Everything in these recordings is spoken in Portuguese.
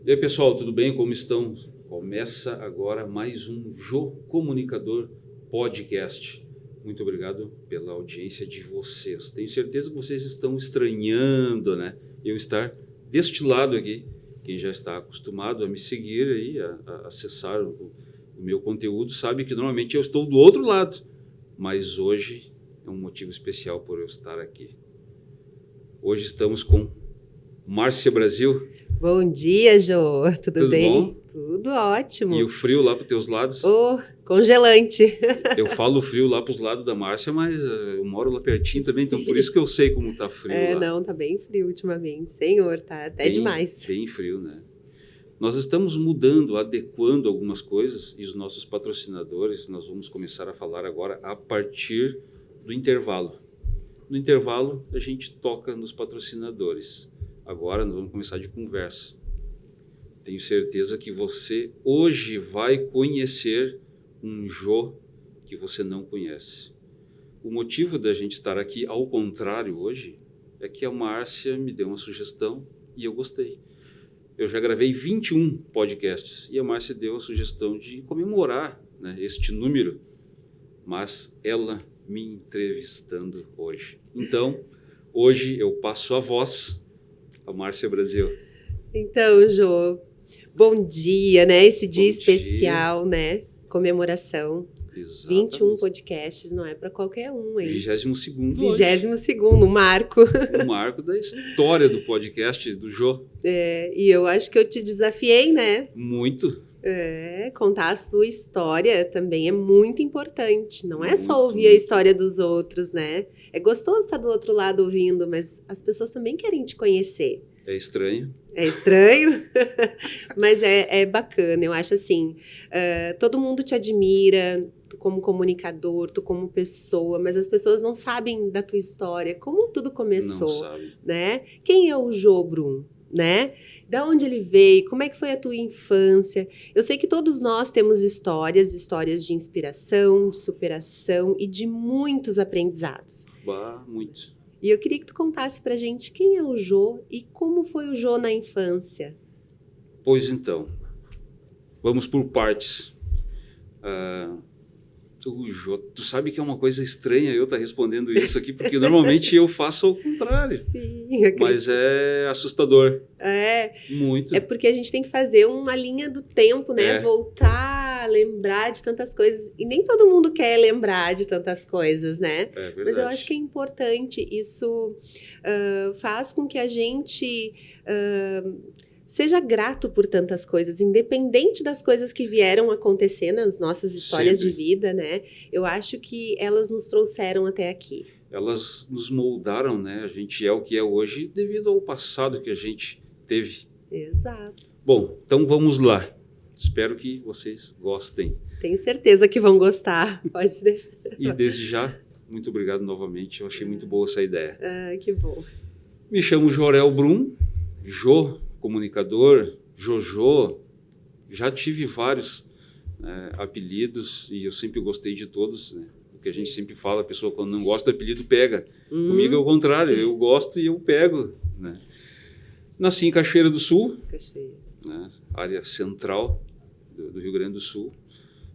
E aí, pessoal, tudo bem? Como estão? Começa agora mais um Jô Comunicador Podcast. Muito obrigado pela audiência de vocês. Tenho certeza que vocês estão estranhando, né? Eu estar deste lado aqui. Quem já está acostumado a me seguir aí, a acessar o meu conteúdo, sabe que normalmente eu estou do outro lado. Mas hoje é um motivo especial por eu estar aqui. Hoje estamos com Márcia Brasil. Bom dia, Jô. Tudo bem? Bom? Tudo ótimo. E o frio lá para os teus lados? Oh, congelante. Eu falo frio lá para os lados da Márcia, mas eu moro lá pertinho também, então por isso que eu sei como tá frio lá. Não, tá bem frio ultimamente. Senhor, tá até demais. Bem frio, né? Nós estamos mudando, adequando algumas coisas e os nossos patrocinadores, nós vamos começar a falar agora a partir do intervalo. No intervalo, a gente toca nos patrocinadores. Agora nós vamos começar de conversa. Tenho certeza que você hoje vai conhecer um Jô que você não conhece. O motivo da gente estar aqui, ao contrário, hoje, é que a Márcia me deu uma sugestão e eu gostei. Eu já gravei 21 podcasts e a Márcia deu a sugestão de comemorar, né, este número, mas ela me entrevistando hoje. Então, hoje eu passo a voz a Márcia Brasil. Então, Jô, bom dia, né? Esse dia Bom especial, né? Comemoração. Exatamente. 21 podcasts, não é para qualquer um, hein? 22º 22º, um marco. Um marco da história do podcast do Jô. E eu acho que eu te desafiei, né? Muito. Contar a sua história também é muito importante. Não é só Muito, ouvir a história dos outros, né? É gostoso estar do outro lado ouvindo, mas as pessoas também querem te conhecer. É estranho. É estranho, mas é bacana. Eu acho assim, todo mundo te admira, tu como comunicador, tu como pessoa, mas as pessoas não sabem da tua história, como tudo começou, Não sabe. né? Quem é o Jô Brum, né? Da onde ele veio, como é que foi a tua infância? Eu sei que todos nós temos histórias de inspiração, de superação e de muitos aprendizados. Muito. E eu queria que tu contasse pra gente quem é o Jô e como foi o Jô na infância. Pois então, vamos por partes. O Jô, tu sabe que é uma coisa estranha eu estar respondendo isso aqui, porque normalmente eu faço ao contrário. Sim, mas é assustador. Muito. É porque a gente tem que fazer uma linha do tempo, né? Voltar a lembrar de tantas coisas. E nem todo mundo quer lembrar de tantas coisas, né? É verdade. Mas eu acho que é importante. Isso faz com que a gente seja grato por tantas coisas, independente das coisas que vieram acontecer nas nossas histórias de vida, né? Eu acho que elas nos trouxeram até aqui. Elas nos moldaram, né? A gente é o que é hoje devido ao passado que a gente teve. Exato. Bom, então vamos lá. Espero que vocês gostem. Tenho certeza que vão gostar. Pode deixar. E desde já, muito obrigado novamente. Eu achei muito boa essa ideia. Que bom. Me chamo Jorel Brum, Jô, comunicador, Jojo. Já tive vários apelidos e eu sempre gostei de todos, né? Que a gente sempre fala, a pessoa quando não gosta do apelido pega. Comigo é o contrário, eu gosto e eu pego, né? Nasci em Cachoeira do Sul, né? Área central do Rio Grande do Sul.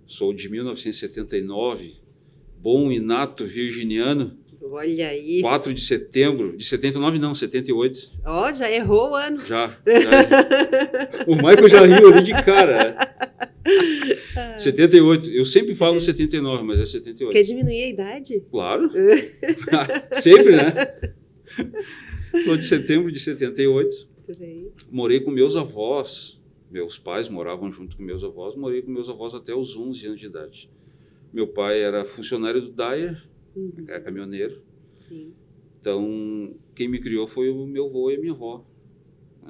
Sou de 1979, bom e nato virginiano. Olha aí. 4 de setembro, de 79 não, 78. Ó, já errou o ano. Já. O Michael já riu ali de cara, né? 78, eu sempre falo 79, mas é 78. Quer diminuir a idade? Claro. Sempre, né? Sou de setembro de 78. Tudo bem. Morei com meus avós. Meus pais moravam junto com meus avós. Morei com meus avós até os 11 anos de idade. Meu pai era funcionário do Dyer, era caminhoneiro. Sim. Então, quem me criou foi o meu avô e a minha avó.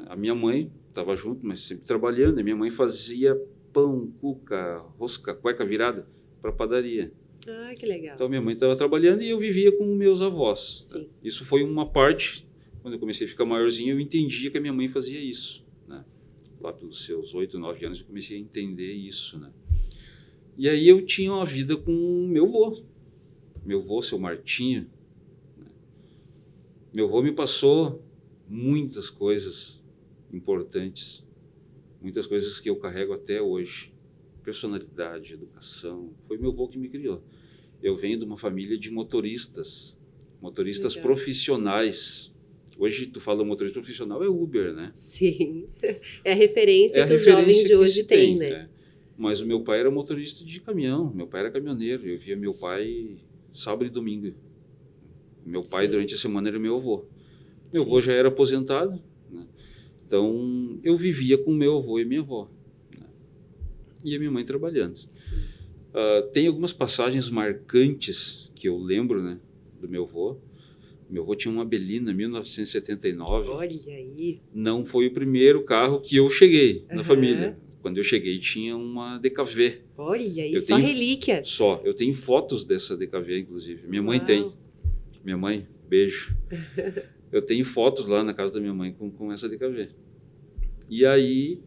A minha mãe estava junto, mas sempre trabalhando. A minha mãe fazia pão, cuca, rosca, cueca virada para padaria. Ah, que legal. Então, minha mãe estava trabalhando e eu vivia com meus avós. Sim. Isso foi uma parte, quando eu comecei a ficar maiorzinho, eu entendia que a minha mãe fazia isso, né? Lá pelos seus 8, 9 anos, eu comecei a entender isso, né? E aí eu tinha uma vida com meu avô, seu Martinho. Né? Meu avô me passou muitas coisas importantes. muitas coisas que eu carrego até hoje. Personalidade, educação. Foi meu avô que me criou. Eu venho de uma família de motoristas Legal. profissionais. Hoje, tu fala motorista profissional, é Uber, né? Sim. É a referência É a que os referência jovens de que hoje se têm, né? né? Mas o meu pai era motorista de caminhão, meu pai era caminhoneiro. Eu via meu pai sábado e domingo. Meu pai, Sim. durante a semana, era meu avô. Meu Sim. avô já era aposentado, né? Então, eu vivia com meu avô e minha avó. Né? E a minha mãe trabalhando. Tem algumas passagens marcantes que eu lembro, né, do meu avô. Meu avô tinha uma Belina, 1979. Olha aí. Não foi o primeiro carro que eu cheguei na Aham. família. Quando eu cheguei, tinha uma DKV. Olha aí, Eu só tenho- relíquia. Só. Eu tenho fotos dessa DKV, inclusive. Minha mãe Uau. tem. Minha mãe, beijo. Eu tenho fotos lá na casa da minha mãe com essa DKV. E aí,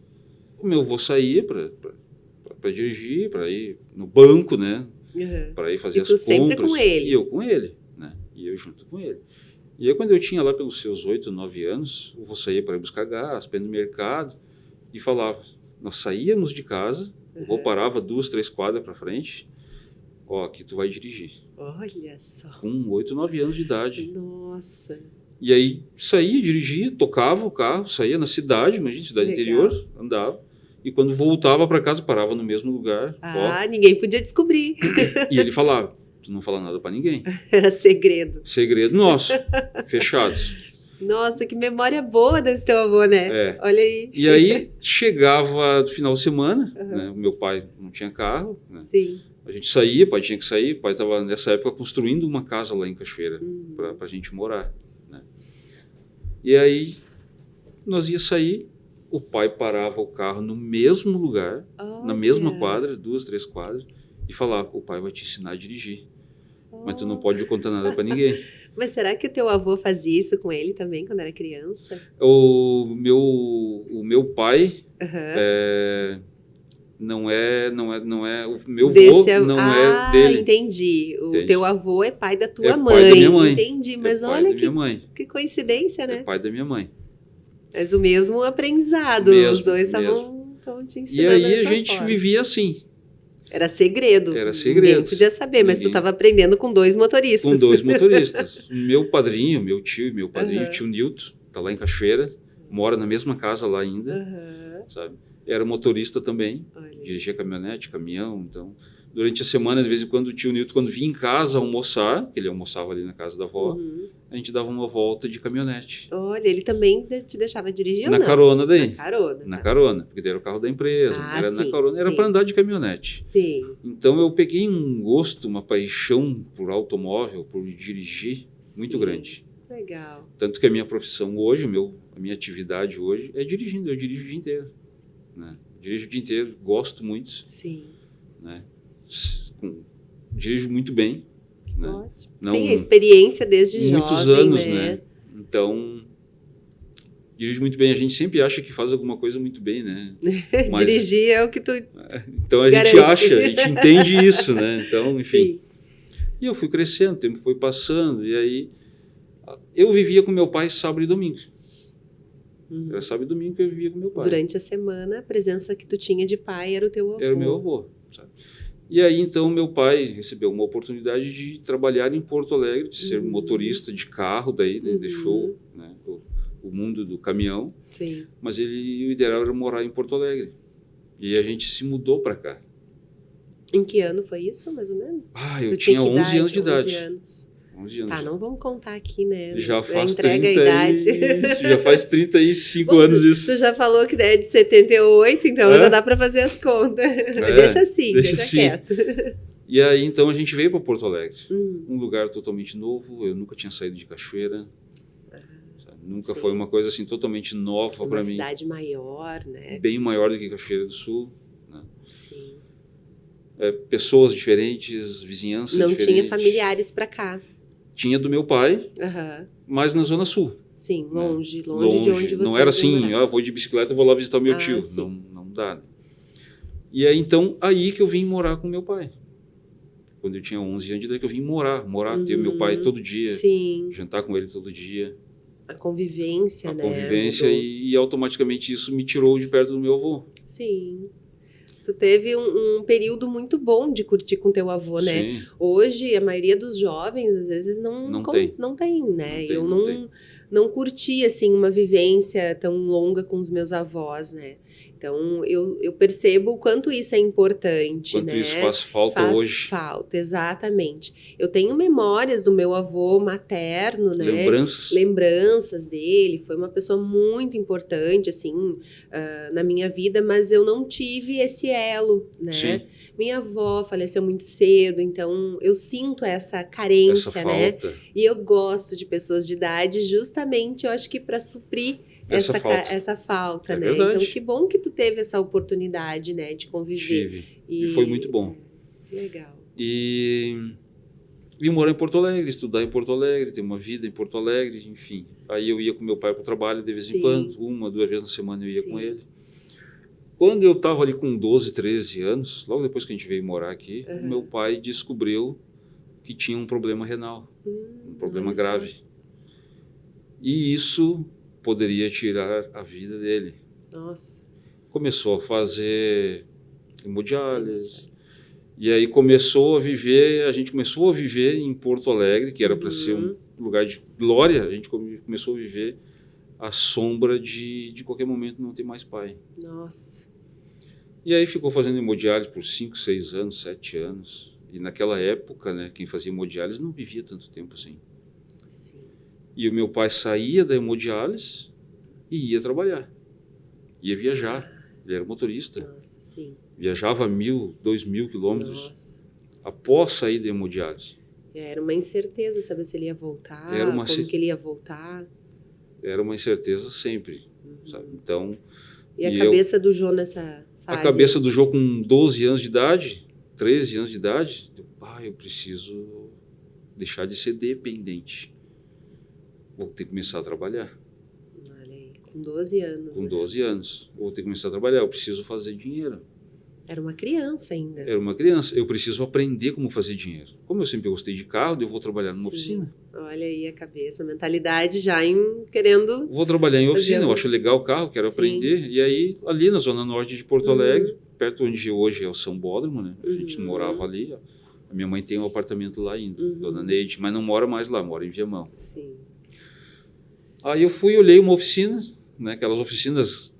o meu avô saía para dirigir, para ir no banco, né? Aham. Para ir fazer E as tu sempre compras. com ele? E eu com ele, né? E eu junto com ele. E aí, quando eu tinha lá pelos seus 8, 9 anos, eu vou sair para ir buscar gás, para ir no mercado, e falava, nós saíamos de casa, o avô Aham. parava 2, 3 quadras para frente, ó, aqui tu vai dirigir. Olha só. Com 8, 9 anos de idade. Nossa. E aí, saía, dirigia, tocava o carro, saía na cidade, imagina, cidade Legal. interior, andava, e quando voltava para casa, parava no mesmo lugar, Ah, ninguém podia descobrir. ó, e ele falava, tu não fala nada para ninguém. Era segredo. Segredo nosso, fechados. Nossa, que memória boa desse teu avô, né? É. Olha aí. E aí chegava do final de semana, Uhum. né, o meu pai não tinha carro, né, Sim. a gente saía, o pai tinha que sair, o pai estava nessa época construindo uma casa lá em Cachoeira Uhum. para a gente morar. Né. E aí nós ia sair, o pai parava o carro no mesmo lugar, na mesma Olha. quadra, 2, 3 quadras, e falava, o pai vai te ensinar a dirigir, mas tu não Oh. pode contar nada para ninguém. Mas será que o teu avô fazia isso com ele também quando era criança? O meu pai Aham. não é o meu avô Desse não ah, é dele. entendi. O Entende? teu avô é pai da tua É pai mãe. da minha mãe. Entendi. Mas é pai olha da minha mãe. que coincidência, É né? pai da minha mãe. Mas o mesmo aprendizado. Mesmo, Os dois mesmo. estavam te E ensinando aí a dessa gente forma. vivia assim, Era segredo. Era segredo. Ninguém podia saber, mas tu Ninguém- estava aprendendo com dois motoristas. com 2 motoristas. Meu padrinho, meu tio e meu padrinho, Aham. tio Nilton, tá lá em Cachoeira, mora na mesma casa lá ainda, Aham. sabe? Era motorista também, Olha. dirigia caminhonete, caminhão, então... Durante a semana, de vez em quando, o tio Nilton, quando vinha em casa almoçar, que ele almoçava ali na casa da avó, Uhum. a gente dava uma volta de caminhonete. Olha, ele também te deixava dirigir ou Na não? carona daí. Na carona. Na tá. carona, porque daí era o carro da empresa, Ah, era na sim, carona, era sim. para andar de caminhonete. Sim. Então eu peguei um gosto, uma paixão por automóvel, por dirigir, muito Sim. grande. Legal. Tanto que a minha profissão hoje, a minha atividade hoje é dirigindo, eu dirijo o dia inteiro. Né? Dirijo o dia inteiro, gosto muito, Sim. né? Dirijo muito bem. Né? Ótimo. Não- Sim, a experiência desde Muitos jovem, anos, né? né? Então, dirijo muito bem. A gente sempre acha que faz alguma coisa muito bem, né? Mas- Dirigir é o que tu... Então a gente Garante. acha, a gente entende isso, né? Então, enfim. Sim. E eu fui crescendo, o tempo foi passando, e aí eu vivia com meu pai sábado e domingo. Uhum. Era sábado e domingo que eu vivia com meu pai. Durante a semana, a presença que tu tinha de pai era o teu avô. Era o meu avô, sabe? E aí, então, meu pai recebeu uma oportunidade de trabalhar em Porto Alegre, de ser Uhum. motorista de carro, daí, né? Uhum. Deixou, né, o mundo do caminhão, Sim. mas o ideal era morar em Porto Alegre. E a gente se mudou para cá. Em que ano foi isso, mais ou menos? Ah, eu Tu tinha que 11 anos de 11 idade. anos. 11 anos. Tá, não vamos contar aqui, né? Já faz Entrega 30 a idade. já faz 35 Bom, anos isso. Tu já falou que é de 78, então É? já dá para fazer as contas. Deixa assim, deixa deixa assim. quieto. E aí, então, a gente veio para Porto Alegre. Hum, Um lugar totalmente novo, eu nunca tinha saído de Cachoeira. Sabe? Nunca sim. foi uma coisa assim totalmente nova uma para mim. cidade maior, né? Bem maior do que Cachoeira do Sul. Né? Sim. Pessoas diferentes, vizinhança Não diferente. tinha familiares para cá. Tinha do meu pai, Aham. mas na Zona Sul. Sim, Né? longe de onde vocês Não era assim, iam morar. vou de bicicleta, vou lá visitar o meu Ah, tio. sim. Não dá. Né? E aí, então, aí que eu vim morar com meu pai. Quando eu tinha 11 anos de idade, que eu vim morar, ter o meu pai todo dia, Sim. jantar com ele todo dia. A convivência, A né? convivência Mudou. e automaticamente isso me tirou de perto do meu avô. Sim. Tu teve um período muito bom de curtir com teu avô, né? Sim, Hoje, a maioria dos jovens, às vezes, não tem. não tem, né? Não tem, Eu não tem. não curti, assim, uma vivência tão longa com os meus avós, né? Então, eu percebo o quanto isso é importante, Quanto né? isso faz falta Faz hoje. falta, exatamente. Eu tenho memórias do meu avô materno, né? Lembranças. Lembranças dele. Foi uma pessoa muito importante, assim, na minha vida, mas eu não tive esse elo, né? Sim, Minha avó faleceu muito cedo, então eu sinto essa essa carência, né? falta. E eu gosto de pessoas de idade, justamente, eu acho que para suprir Essa falta. essa falta, É né? verdade. Então, que bom que tu teve essa oportunidade, né, de conviver. Tive. E foi muito bom. Legal. E morar em Porto Alegre, estudar em Porto Alegre, ter uma vida em Porto Alegre, enfim. Aí eu ia com meu pai para o trabalho de vez Sim. em quando, 1, 2 vezes na semana eu ia Sim. com ele. Quando eu estava ali com 12, 13 anos, logo depois que a gente veio morar aqui, o meu pai descobriu que tinha um problema renal, um problema olha só. grave. E isso poderia tirar a vida dele. Nossa. Começou a fazer hemodiálise. E aí a gente começou a viver em Porto Alegre, que era para ser um lugar de glória, a gente começou a viver à sombra de qualquer momento não ter mais pai. Nossa. E aí ficou fazendo hemodiálise por 5, 6 anos, 7 anos. E naquela época, né, quem fazia hemodiálise não vivia tanto tempo assim. Sim. E o meu pai saía da hemodiálise e ia trabalhar. Ia viajar. Ele era motorista. Nossa, sim. Viajava 1.000, 2.000 quilômetros Nossa. após sair da hemodiálise. Era uma incerteza saber se ele ia voltar, Era uma como que ele ia voltar. Era uma incerteza sempre, sabe? Então, E a cabeça do Jô nessa fase? a cabeça do Jô com 12 anos de idade, 13 anos de idade, eu preciso deixar de ser dependente. Vou ter que começar a trabalhar. Olha aí, com 12 anos. Com né? 12 anos. Vou ter que começar a trabalhar, eu preciso fazer dinheiro. Era uma criança ainda. Era uma criança, eu preciso aprender como fazer dinheiro. Como eu sempre gostei de carro, eu vou trabalhar numa Sim. oficina. Olha aí a cabeça, a mentalidade já querendo... Vou trabalhar em oficina, Fazendo- eu acho legal o carro, quero Sim. aprender. E aí, ali na zona norte de Porto Alegre, perto onde hoje é o São Bódromo, né? A gente morava ali, ó. A minha mãe tem um apartamento lá ainda, Dona Neide, mas não mora mais lá, mora em Viamão. Sim. Aí eu olhei uma oficina, né? Aquelas oficinas,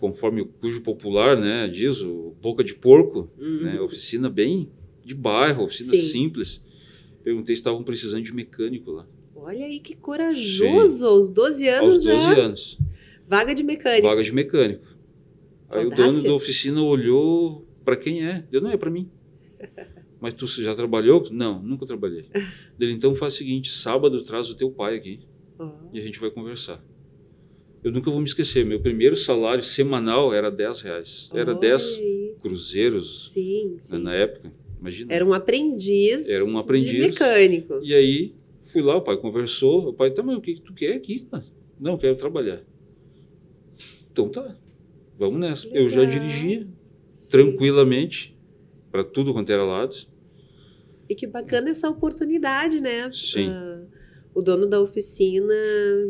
conforme o cujo popular, né, diz, o boca de porco, né? Oficina bem de bairro, oficina Sim. simples. Perguntei se estavam precisando de mecânico lá. Olha aí que corajoso, aos 12 anos Aos 12 já. anos. Vaga de mecânico. Vaga de mecânico. Aí o Audácia. dono da oficina olhou, para quem é? Eu, não é para mim. Mas tu já trabalhou? Não, nunca trabalhei. Dele, então faz o seguinte, sábado traz o teu pai aqui Ó, e a gente vai conversar. Eu nunca vou me esquecer, meu primeiro salário semanal era R$10. Era olha 10 aí. cruzeiros, Sim, né, sim. na época. Imagina. Era um aprendiz, Era um aprendiz. de mecânico. E aí fui lá, o pai conversou. O pai, tá, mas o que tu quer aqui, cara? Não, eu quero trabalhar. Então tá, vamos nessa. Eu já Legal. dirigia Sim. tranquilamente para tudo quanto era lado. E que bacana essa oportunidade, né? Sim. O dono da oficina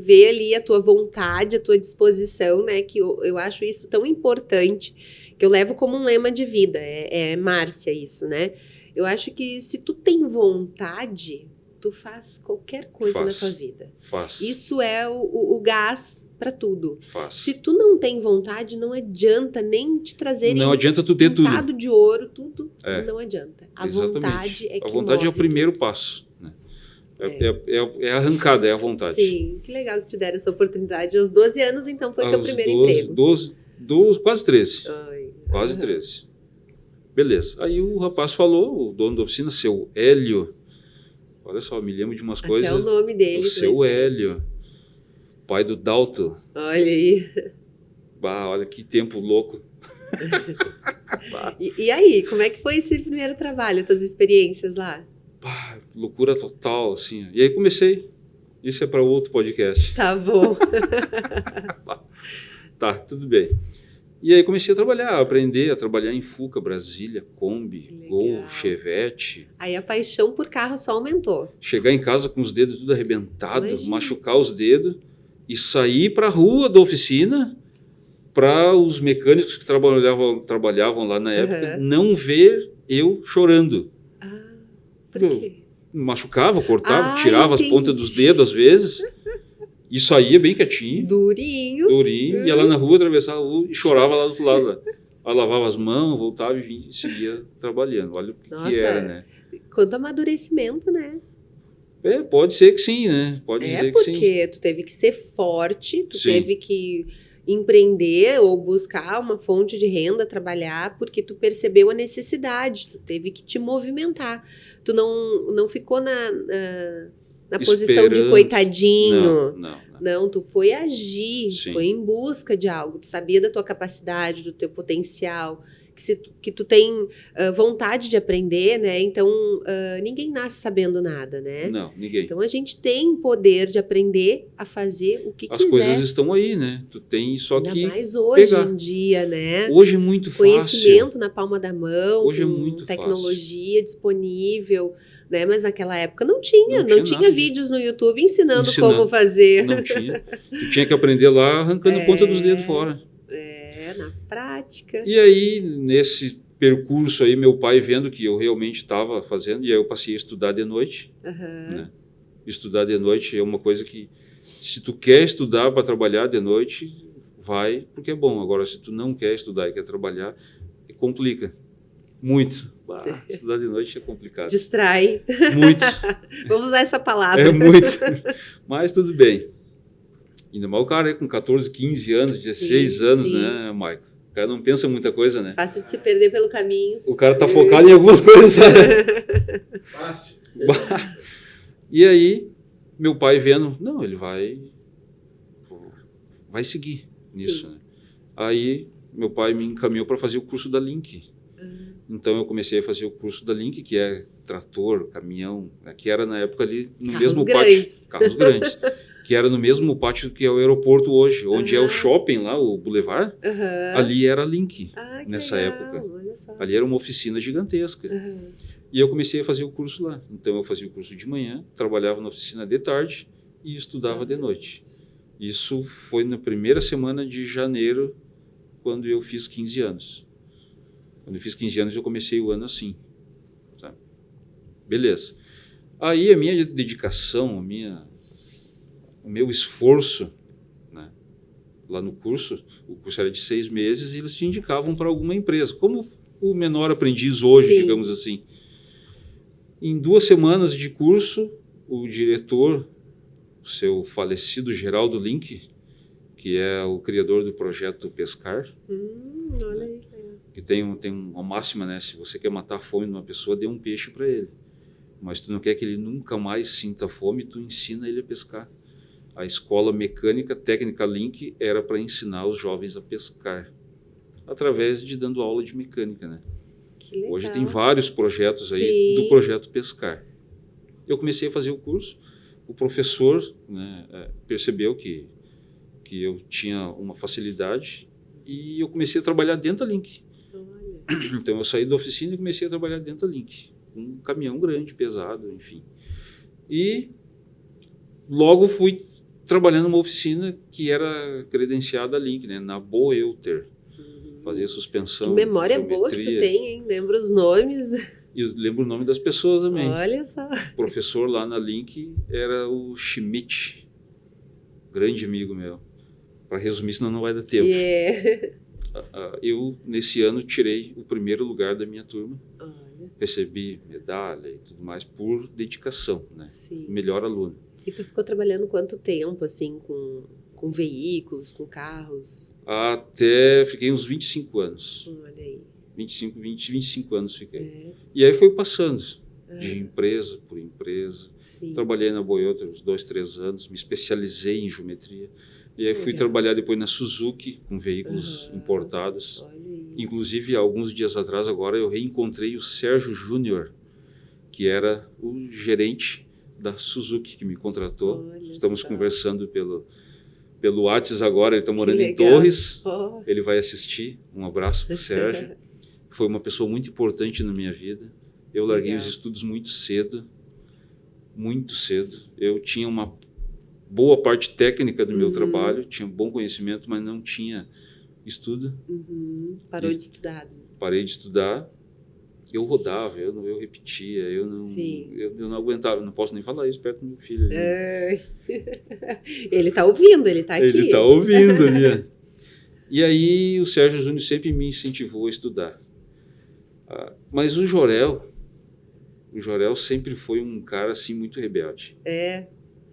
vê ali a tua vontade, a tua disposição, né? Que eu acho isso tão importante, que eu levo como um lema de vida. É Márcia isso, né? Eu acho que se tu tem vontade, tu faz qualquer coisa Faz. na tua vida. Faz. Isso é o gás para tudo. Faz. Se tu não tem vontade, não adianta nem te trazerem Não adianta tu ter tudo. pintado de ouro, tudo, É. não adianta. A Exatamente. vontade é que A vontade é o move primeiro tudo. passo. Né? É a arrancada, é a vontade. Sim, que legal que te deram essa oportunidade. Aos 12 anos, então, foi teu Aos primeiro 12, emprego. 12, quase 13. Ai, Quase aham. 13. Beleza. Aí o rapaz falou, o dono da oficina, seu Hélio. Olha só, me lembro de umas Até coisas. o nome dele. O tu seu esquece. Hélio, pai do Dalto. Olha aí. Bah, olha que tempo louco. E aí, como é que foi esse primeiro trabalho, tuas experiências lá? Bah, loucura total, assim. E aí comecei. Isso é para outro podcast. Tá bom. Tá, tudo bem. E aí comecei a trabalhar, a aprender a trabalhar em Fuca, Brasília, Kombi, Legal. Gol, Chevette. Aí a paixão por carro só aumentou. Chegar em casa com os dedos tudo arrebentados, Imagina. machucar os dedos e sair para a rua da oficina para os mecânicos que trabalhavam lá na época não ver eu chorando. Por quê? Machucava, cortava, tirava as pontas dos dedos às vezes e saía bem quietinho. Durinho. Ia lá na rua, atravessava a rua e chorava lá do outro lado. Aí lavava as mãos, voltava e vinha e seguia trabalhando. Olha o que era, né? Quanto amadurecimento, né? Pode ser que sim, né? Pode dizer que sim. Porque tu teve que ser forte, tu teve que empreender ou buscar uma fonte de renda, trabalhar, porque tu percebeu a necessidade, tu teve que te movimentar. Tu não ficou na posição de coitadinho. Não, tu foi agir, foi em busca de algo. Tu sabia da tua capacidade, do teu potencial, que tu tem vontade de aprender, né? Então, ninguém nasce sabendo nada, né? Não, ninguém. Então, a gente tem poder de aprender a fazer o que quiser. As coisas estão aí, né? Tu tem só que ainda mais hoje pegar. Em dia, né? Hoje é muito fácil. Conhecimento na palma da mão, hoje é muito tecnologia disponível, né? Mas naquela época não tinha vídeos no YouTube ensinando como fazer. Não tinha. Tu tinha que aprender lá arrancando ponta dos dedos fora. Na prática. E aí, nesse percurso aí, meu pai vendo que eu realmente estava fazendo, e aí eu passei a estudar de noite. Né? Estudar de noite é uma coisa que, se tu quer estudar para trabalhar de noite, vai, porque é bom. Agora, se tu não quer estudar e quer trabalhar, complica. Muito. Estudar de noite é complicado. Distrai. Muito. Vamos usar essa palavra. É muito. Mas tudo bem. Ainda mais o cara aí com 14, 15 anos, 16 anos, né, Maico? O cara não pensa muita coisa, né? Fácil de se perder pelo caminho. O cara tá focado em algumas coisas, sabe? Fácil. E aí, meu pai vendo, não, ele vai seguir nisso, né? Aí, meu pai me encaminhou para fazer o curso da Link. Então, eu comecei a fazer o curso da Link, que é trator, caminhão, que era na época ali no mesmo pátio. Carros grandes. Que era no mesmo pátio que é o aeroporto hoje, onde é o shopping lá, o Boulevard. Ali era a Link, nessa época. Ali era uma oficina gigantesca. E eu comecei a fazer o curso lá. Então, eu fazia o curso de manhã, trabalhava na oficina de tarde e estudava de noite. Isso foi na primeira semana de janeiro, quando eu fiz 15 anos. Quando eu fiz 15 anos, eu comecei o ano assim. Tá? Beleza. Aí, a minha dedicação, o meu esforço, né, lá no curso, o curso era de 6 meses, e eles te indicavam para alguma empresa, como o menor aprendiz hoje, digamos assim. Em 2 semanas de curso, o diretor, o seu falecido Geraldo Link, que é o criador do projeto Pescar, olha aí. Que tem uma máxima, né? Se você quer matar a fome de uma pessoa, dê um peixe para ele. Mas tu não quer que ele nunca mais sinta fome, tu ensina ele a pescar. A escola mecânica técnica Link era para ensinar os jovens a pescar, através de dando aula de mecânica, né? Que legal. Hoje tem vários projetos aí do projeto Pescar. Eu comecei a fazer o curso, o professor, né, percebeu que eu tinha uma facilidade e eu comecei a trabalhar dentro da Link. Olha. Então eu saí da oficina e comecei a trabalhar dentro da Link, um caminhão grande, pesado, enfim. E logo fui trabalhando numa oficina que era credenciada a Link, né, na Boelter. Fazia suspensão. Que memória geometria. boa que tu tem, hein? Lembra os nomes. E eu lembro o nome das pessoas também. Olha só. O professor lá na Link era o Schmidt, grande amigo meu. Para resumir, senão não vai dar tempo. Eu, nesse ano, tirei o primeiro lugar da minha turma. Olha. Recebi medalha e tudo mais por dedicação, né? Sim. Melhor aluno. E tu ficou trabalhando quanto tempo, assim, com veículos, com carros? Até fiquei uns 25 anos. Olha aí. 25 anos fiquei. E aí foi passando, de empresa por empresa. Sim. Trabalhei na Boyota uns 2, 3 anos, me especializei em geometria. E aí fui trabalhar depois na Suzuki, com veículos importados. Olha aí. Inclusive, alguns dias atrás, agora, eu reencontrei o Sérgio Júnior, que era o gerente da Suzuki, que me contratou. Olha Estamos só. conversando pelo WhatsApp agora, ele está morando em legal. Torres. Oh. Ele vai assistir. Um abraço para o Sérgio. Foi uma pessoa muito importante na minha vida. Eu larguei os estudos muito cedo. Muito cedo. Eu tinha uma boa parte técnica do meu trabalho, tinha bom conhecimento, mas não tinha estudo. Parou de estudar. Parei de estudar. Eu rodava, eu repetia, eu não aguentava. Não posso nem falar isso perto do meu filho. Ele está ouvindo, ele está aqui. Ele está ouvindo, né? E aí o Sérgio Júnior sempre me incentivou a estudar. Mas o Jorel sempre foi um cara assim muito rebelde.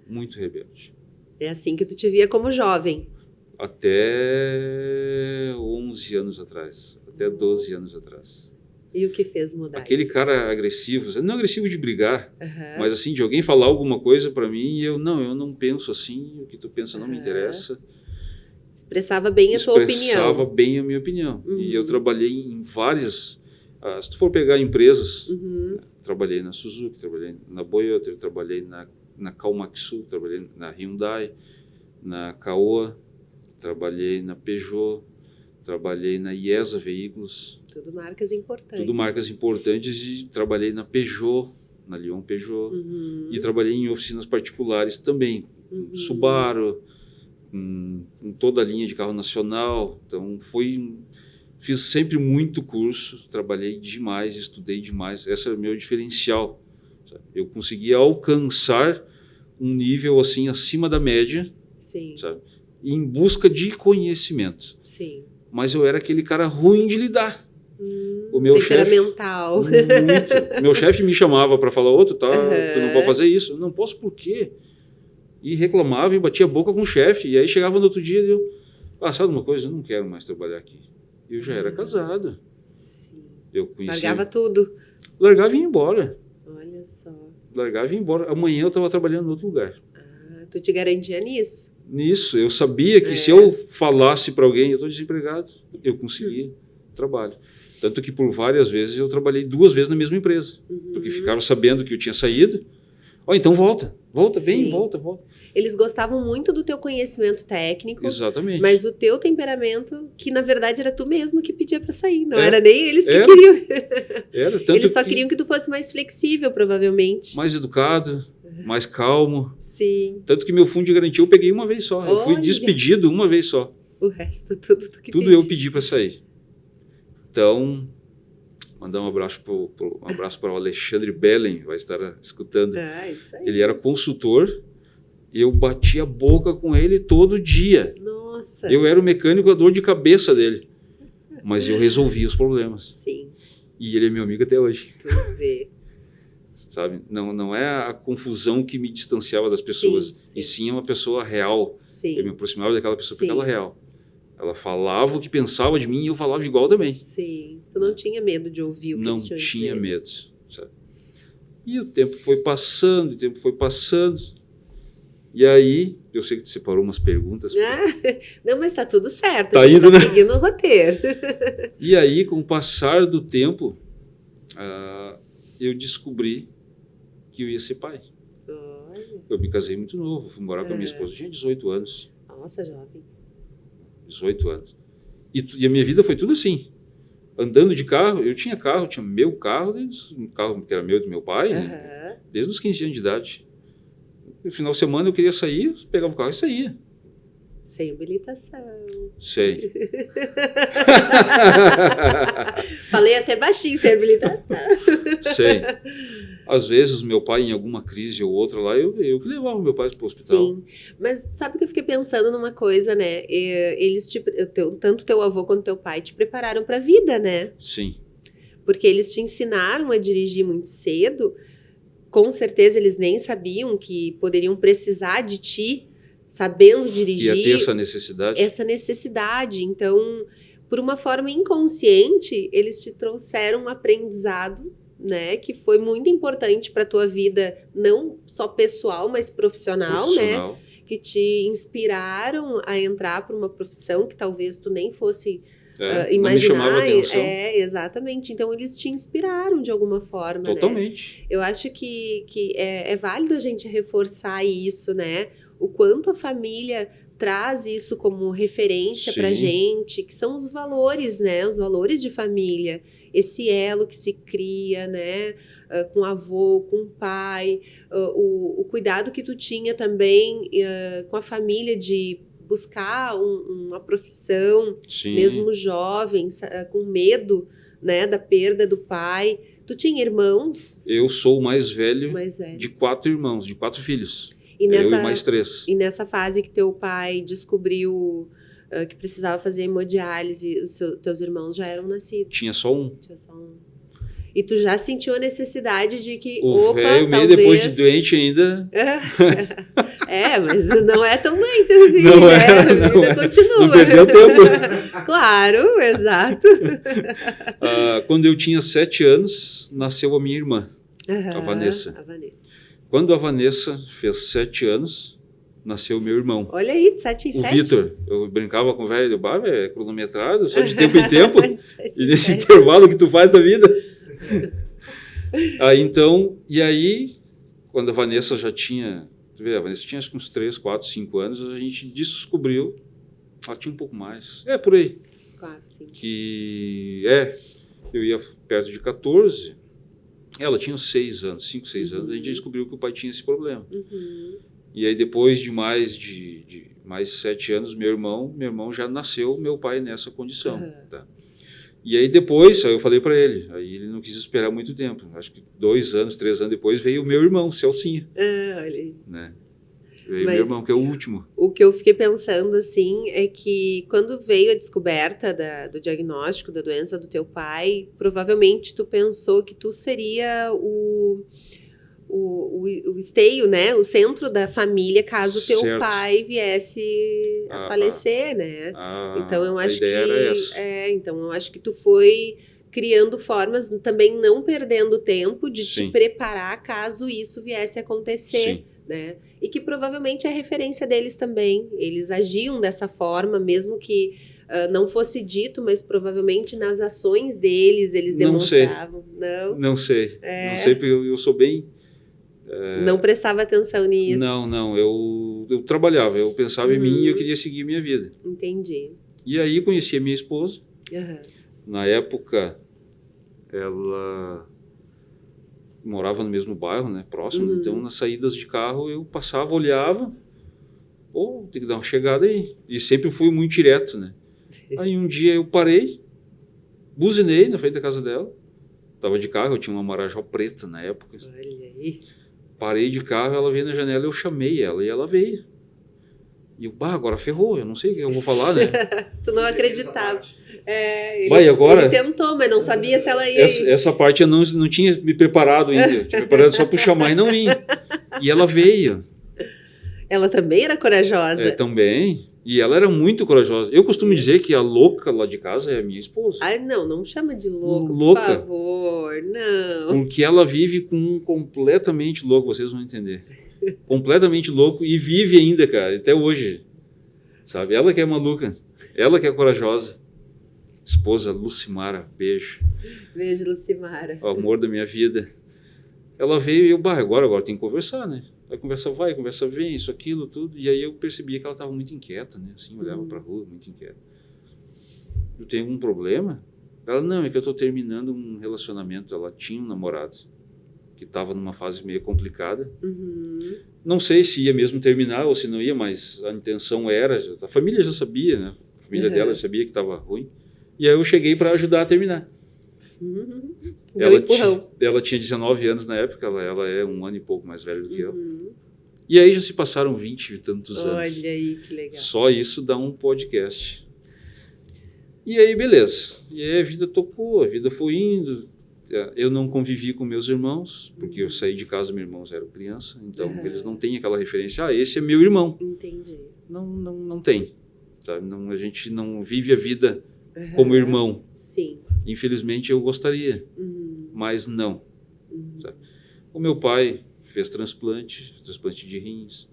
Muito rebelde. É assim que tu te via como jovem. Até 11 anos atrás, até 12 anos atrás. E o que fez mudar Aquele isso? cara agressivo, não agressivo de brigar, mas assim, de alguém falar alguma coisa para mim e eu não penso assim, o que tu pensa não me interessa. Expressava bem a tua opinião. Expressava bem a minha opinião. E eu trabalhei em várias, se tu for pegar empresas, trabalhei na Suzuki, trabalhei na Toyota, trabalhei na Kawamatsu, trabalhei na Hyundai, na Caoa, trabalhei na Peugeot, trabalhei na IESA Veículos. Tudo marcas importantes. Tudo marcas importantes e trabalhei na Peugeot, na Lyon Peugeot. E trabalhei em oficinas particulares também, com Subaru, com toda a linha de carro nacional. Então, fiz sempre muito curso, trabalhei demais, estudei demais. Esse é o meu diferencial. Sabe? Eu consegui alcançar um nível assim acima da média, sabe? Em busca de conhecimento. Sim. Mas eu era aquele cara ruim de lidar. O meu temperamental. Muito. Meu chefe me chamava para falar, tu não pode fazer isso. Não posso por quê? E reclamava e batia a boca com o chefe. E aí chegava no outro dia e eu, sabe uma coisa? Eu não quero mais trabalhar aqui. Eu já era casado. Sim. Eu conhecia... Largava tudo. Largava e ia embora. Olha só. Largava e ia embora. Amanhã eu estava trabalhando em outro lugar. Tu te garantia nisso? Nisso. Eu sabia que se eu falasse para alguém, eu estou desempregado, eu conseguia trabalho. Tanto que por várias vezes eu trabalhei 2 vezes na mesma empresa. Porque ficaram sabendo que eu tinha saído. Então volta, vem, volta. Eles gostavam muito do teu conhecimento técnico. Exatamente. Mas o teu temperamento, que na verdade era tu mesmo que pedia para sair. Não era nem eles que queriam. Tanto eles só queriam que tu fosse mais flexível, provavelmente. Mais educado, mais calmo. Sim. Tanto que meu fundo de garantia eu peguei uma vez só. Eu fui despedido uma vez só. O resto, tudo tu que Tudo eu pedi para sair. Então, mandar um abraço para o Alexandre Bellen, vai estar escutando. Isso aí. Ele era consultor e eu batia a boca com ele todo dia. Nossa. Eu era o mecânico, a dor de cabeça dele. Mas eu resolvia os problemas. Sim. E ele é meu amigo até hoje. Tu vê. Sabe? Não é a confusão que me distanciava das pessoas, e sim uma pessoa real. Eu me aproximava daquela pessoa porque ela é real. Ela falava o que pensava de mim e eu falava igual também. Sim. Tu não tinha medo de ouvir o que eles tinham a dizer. Não tinha medo. Sabe? E o tempo foi passando, E aí, eu sei que tu separou umas perguntas. Não, mas tá tudo certo. Tá indo, né? Seguindo o roteiro. E aí, com o passar do tempo, eu descobri que eu ia ser pai. Olha. Eu me casei muito novo, fui morar com a minha esposa, eu tinha 18 anos. Nossa, jovem. 18 anos. E a minha vida foi tudo assim. Andando de carro, eu tinha meu carro, um carro que era meu e do meu pai, né? Desde os 15 anos de idade. No final de semana eu queria sair, pegava o carro e saía. Sem habilitação. Sei. Falei até baixinho, sem habilitação. Sei. Às vezes, meu pai, em alguma crise ou outra lá, eu que levava meu pai para o hospital. Sim, mas sabe que eu fiquei pensando numa coisa, né? Eles, tanto teu avô quanto teu pai te prepararam para a vida, né? Sim. Porque eles te ensinaram a dirigir muito cedo. Com certeza, eles nem sabiam que poderiam precisar de ti, sabendo dirigir. Ia ter essa necessidade. Essa necessidade. Então, por uma forma inconsciente, eles te trouxeram um aprendizado, né, que foi muito importante para a tua vida, não só pessoal, mas profissional, né, que te inspiraram a entrar para uma profissão que talvez tu nem fosse imaginar. Não me chamava atenção. Exatamente. Então, eles te inspiraram de alguma forma, Totalmente. né? Eu acho que é válido a gente reforçar isso, né, o quanto a família traz isso como referência Sim. pra gente, que são os valores, né? Os valores de família. Esse elo que se cria, né? Com o avô, com o pai, o cuidado que tu tinha também com a família de buscar uma profissão, Sim. mesmo jovem, com medo, né, da perda do pai. Tu tinha irmãos? Eu sou o mais velho Mais velho. de 4 irmãos, de 4 filhos. E Eu nessa, e mais 3. e nessa fase que teu pai descobriu que precisava fazer hemodiálise, teus irmãos já eram nascidos? Tinha só um. Tinha só um. E tu já sentiu a necessidade de que, O opa, velho, meio talvez... depois de doente ainda. Mas não é tão doente assim, Não né? é, A vida não é. continua. Não perdeu tempo. Claro, exato. Quando eu tinha 7 anos, nasceu a minha irmã, a Aham, Vanessa. a Vanessa. Quando a Vanessa fez 7 anos, nasceu o meu irmão. Olha aí, de 7 em O 7. Vitor. Eu brincava com o velho, velho, é cronometrado, só de tempo em tempo. De 7 E em nesse 7. intervalo que tu faz da vida. E aí, quando a Vanessa já tinha, tu vê, a Vanessa tinha acho que uns 3, 4, 5 anos, a gente descobriu, ela tinha um pouco mais, por aí, Os 4, 5. que eu ia perto de 14, ela tinha 6 anos, 5, 6 anos, a gente descobriu que o pai tinha esse problema. Uhum. E aí depois de mais 7 anos, meu irmão já nasceu, meu pai nessa condição. Uhum. Tá? E aí depois, aí eu falei para ele, aí ele não quis esperar muito tempo, acho que 2 anos, 3 anos depois veio o meu irmão, Celcinha, Olha aí. né? Veio Mas- meu irmão, que é o último. O que eu fiquei pensando, assim, é que quando veio a descoberta do diagnóstico da doença do teu pai, provavelmente tu pensou que tu seria o esteio, né? O centro da família, caso teu Certo. pai viesse a falecer, né? Então eu acho a ideia era essa. então eu acho que tu foi criando formas, também não perdendo tempo de te Sim. preparar caso isso viesse a acontecer, Sim. né? E que provavelmente é referência deles também. Eles agiam dessa forma, mesmo que não fosse dito, mas provavelmente nas ações deles eles Não sei. demonstravam. Não? Não sei, não sei porque eu sou bem... Não prestava atenção nisso. Não, eu trabalhava, eu pensava em mim e eu queria seguir minha vida. Entendi. E aí conheci a minha esposa. Aham. Na época, ela morava no mesmo bairro, né, próximo. Então, nas saídas de carro, eu passava, olhava. Pô, tem que dar uma chegada aí. E sempre fui muito direto, né? Aí um dia eu parei, buzinei na frente da casa dela. Tava de carro, eu tinha uma Marajó preta na época. Olha aí. Parei de carro, ela veio na janela, eu chamei ela e ela veio. E eu, agora ferrou, eu não sei o que eu vou falar, né? Tu não acreditava. Ele, Vai, agora? ele tentou, mas não sabia se ela ia. Essa parte eu não tinha me preparado ainda. Eu tinha preparado só para chamar e não ia. E ela veio. Ela também era corajosa. Também. E ela era muito corajosa. Eu costumo dizer que a louca lá de casa é a minha esposa. Ai, não chama de louco, Louca. por favor. Não. Porque ela vive com um completamente louco, vocês vão entender. Completamente louco e vive ainda, cara, até hoje. Sabe? Ela que é maluca. Ela que é corajosa. Esposa Lucimara, beijo. Beijo, Lucimara. O amor da minha vida. Ela veio e eu, agora tem que conversar, né? Aí conversa vai, conversa vem, isso, aquilo, tudo. E aí eu percebia que ela estava muito inquieta, né? Assim, olhava para a rua, muito inquieta. Eu tenho algum problema? Ela, não, é que eu estou terminando um relacionamento. Ela tinha um namorado que estava numa fase meio complicada. Não sei se ia mesmo terminar ou se não ia, mas a intenção era, a família já sabia, né? A família dela sabia que estava ruim. E aí eu cheguei para ajudar a terminar. Deu empurrão. Ela tinha 19 anos na época, ela é um ano e pouco mais velha do que eu. E aí já se passaram 20 e tantos anos. Olha aí, que legal. Só isso dá um podcast. E aí, beleza. E aí a vida tocou, a vida foi indo. Eu não convivi com meus irmãos, porque eu saí de casa, meus irmãos eram criança, então eles não têm aquela referência, esse é meu irmão. Entendi. Não tem. Sabe? Não, a gente não vive a vida como irmão. Sim. Infelizmente eu gostaria, mas não. Sabe? O meu pai fez transplante de rins.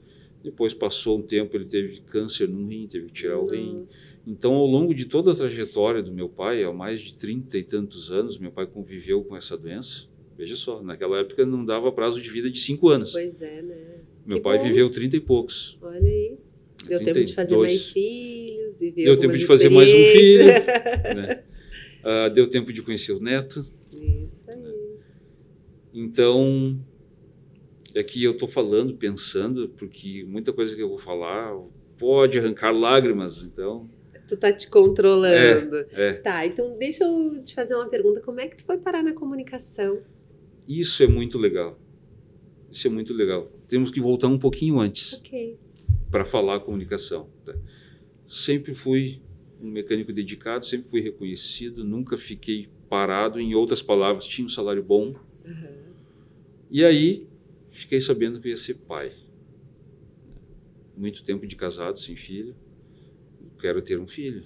Depois passou um tempo, ele teve câncer num rim, teve que tirar o rim. Então, ao longo de toda a trajetória do meu pai, há mais de 30 e tantos anos, meu pai conviveu com essa doença. Veja só, naquela época não dava prazo de vida de 5 anos. Pois é, né? Meu Que pai bom. viveu 30 e poucos. Olha aí. Deu tempo de fazer mais filhos, viver Deu tempo algumas de fazer mais um filho. experiências. Né? Deu tempo de conhecer o neto. Isso aí. Então, é que eu estou falando, pensando, porque muita coisa que eu vou falar pode arrancar lágrimas, então... Tu tá te controlando. É. Tá, então deixa eu te fazer uma pergunta. Como é que tu foi parar na comunicação? Isso é muito legal. Isso é muito legal. Temos que voltar um pouquinho antes Ok. para falar a comunicação. Tá? Sempre fui um mecânico dedicado, sempre fui reconhecido, nunca fiquei parado. Em outras palavras, tinha um salário bom. Uhum. E aí, fiquei sabendo que eu ia ser pai. Muito tempo de casado, sem filho. Quero ter um filho.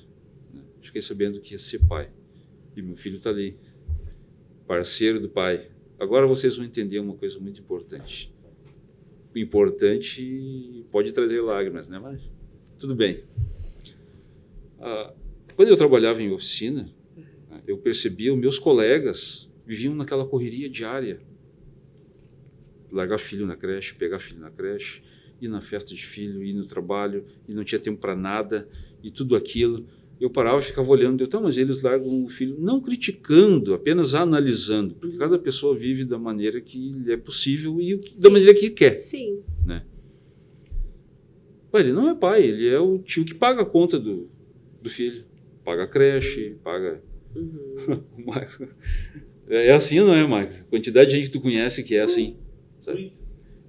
Fiquei sabendo que ia ser pai. E meu filho está ali, parceiro do pai. Agora vocês vão entender uma coisa muito importante. O importante pode trazer lágrimas, né? Mas tudo bem. Quando eu trabalhava em oficina, eu percebia os meus colegas viviam naquela correria diária. Largar filho na creche, pegar filho na creche, ir na festa de filho, ir no trabalho, e não tinha tempo para nada, e tudo aquilo. Eu parava e ficava olhando, mas eles largam o filho, não criticando, apenas analisando, porque cada pessoa vive da maneira que lhe é possível e da maneira que quer. Sim. Né? Mas ele não é pai, ele é o tio que paga a conta do filho, paga a creche, paga... Uhum. É assim, não é, Marcos? A quantidade de gente que tu conhece que é assim,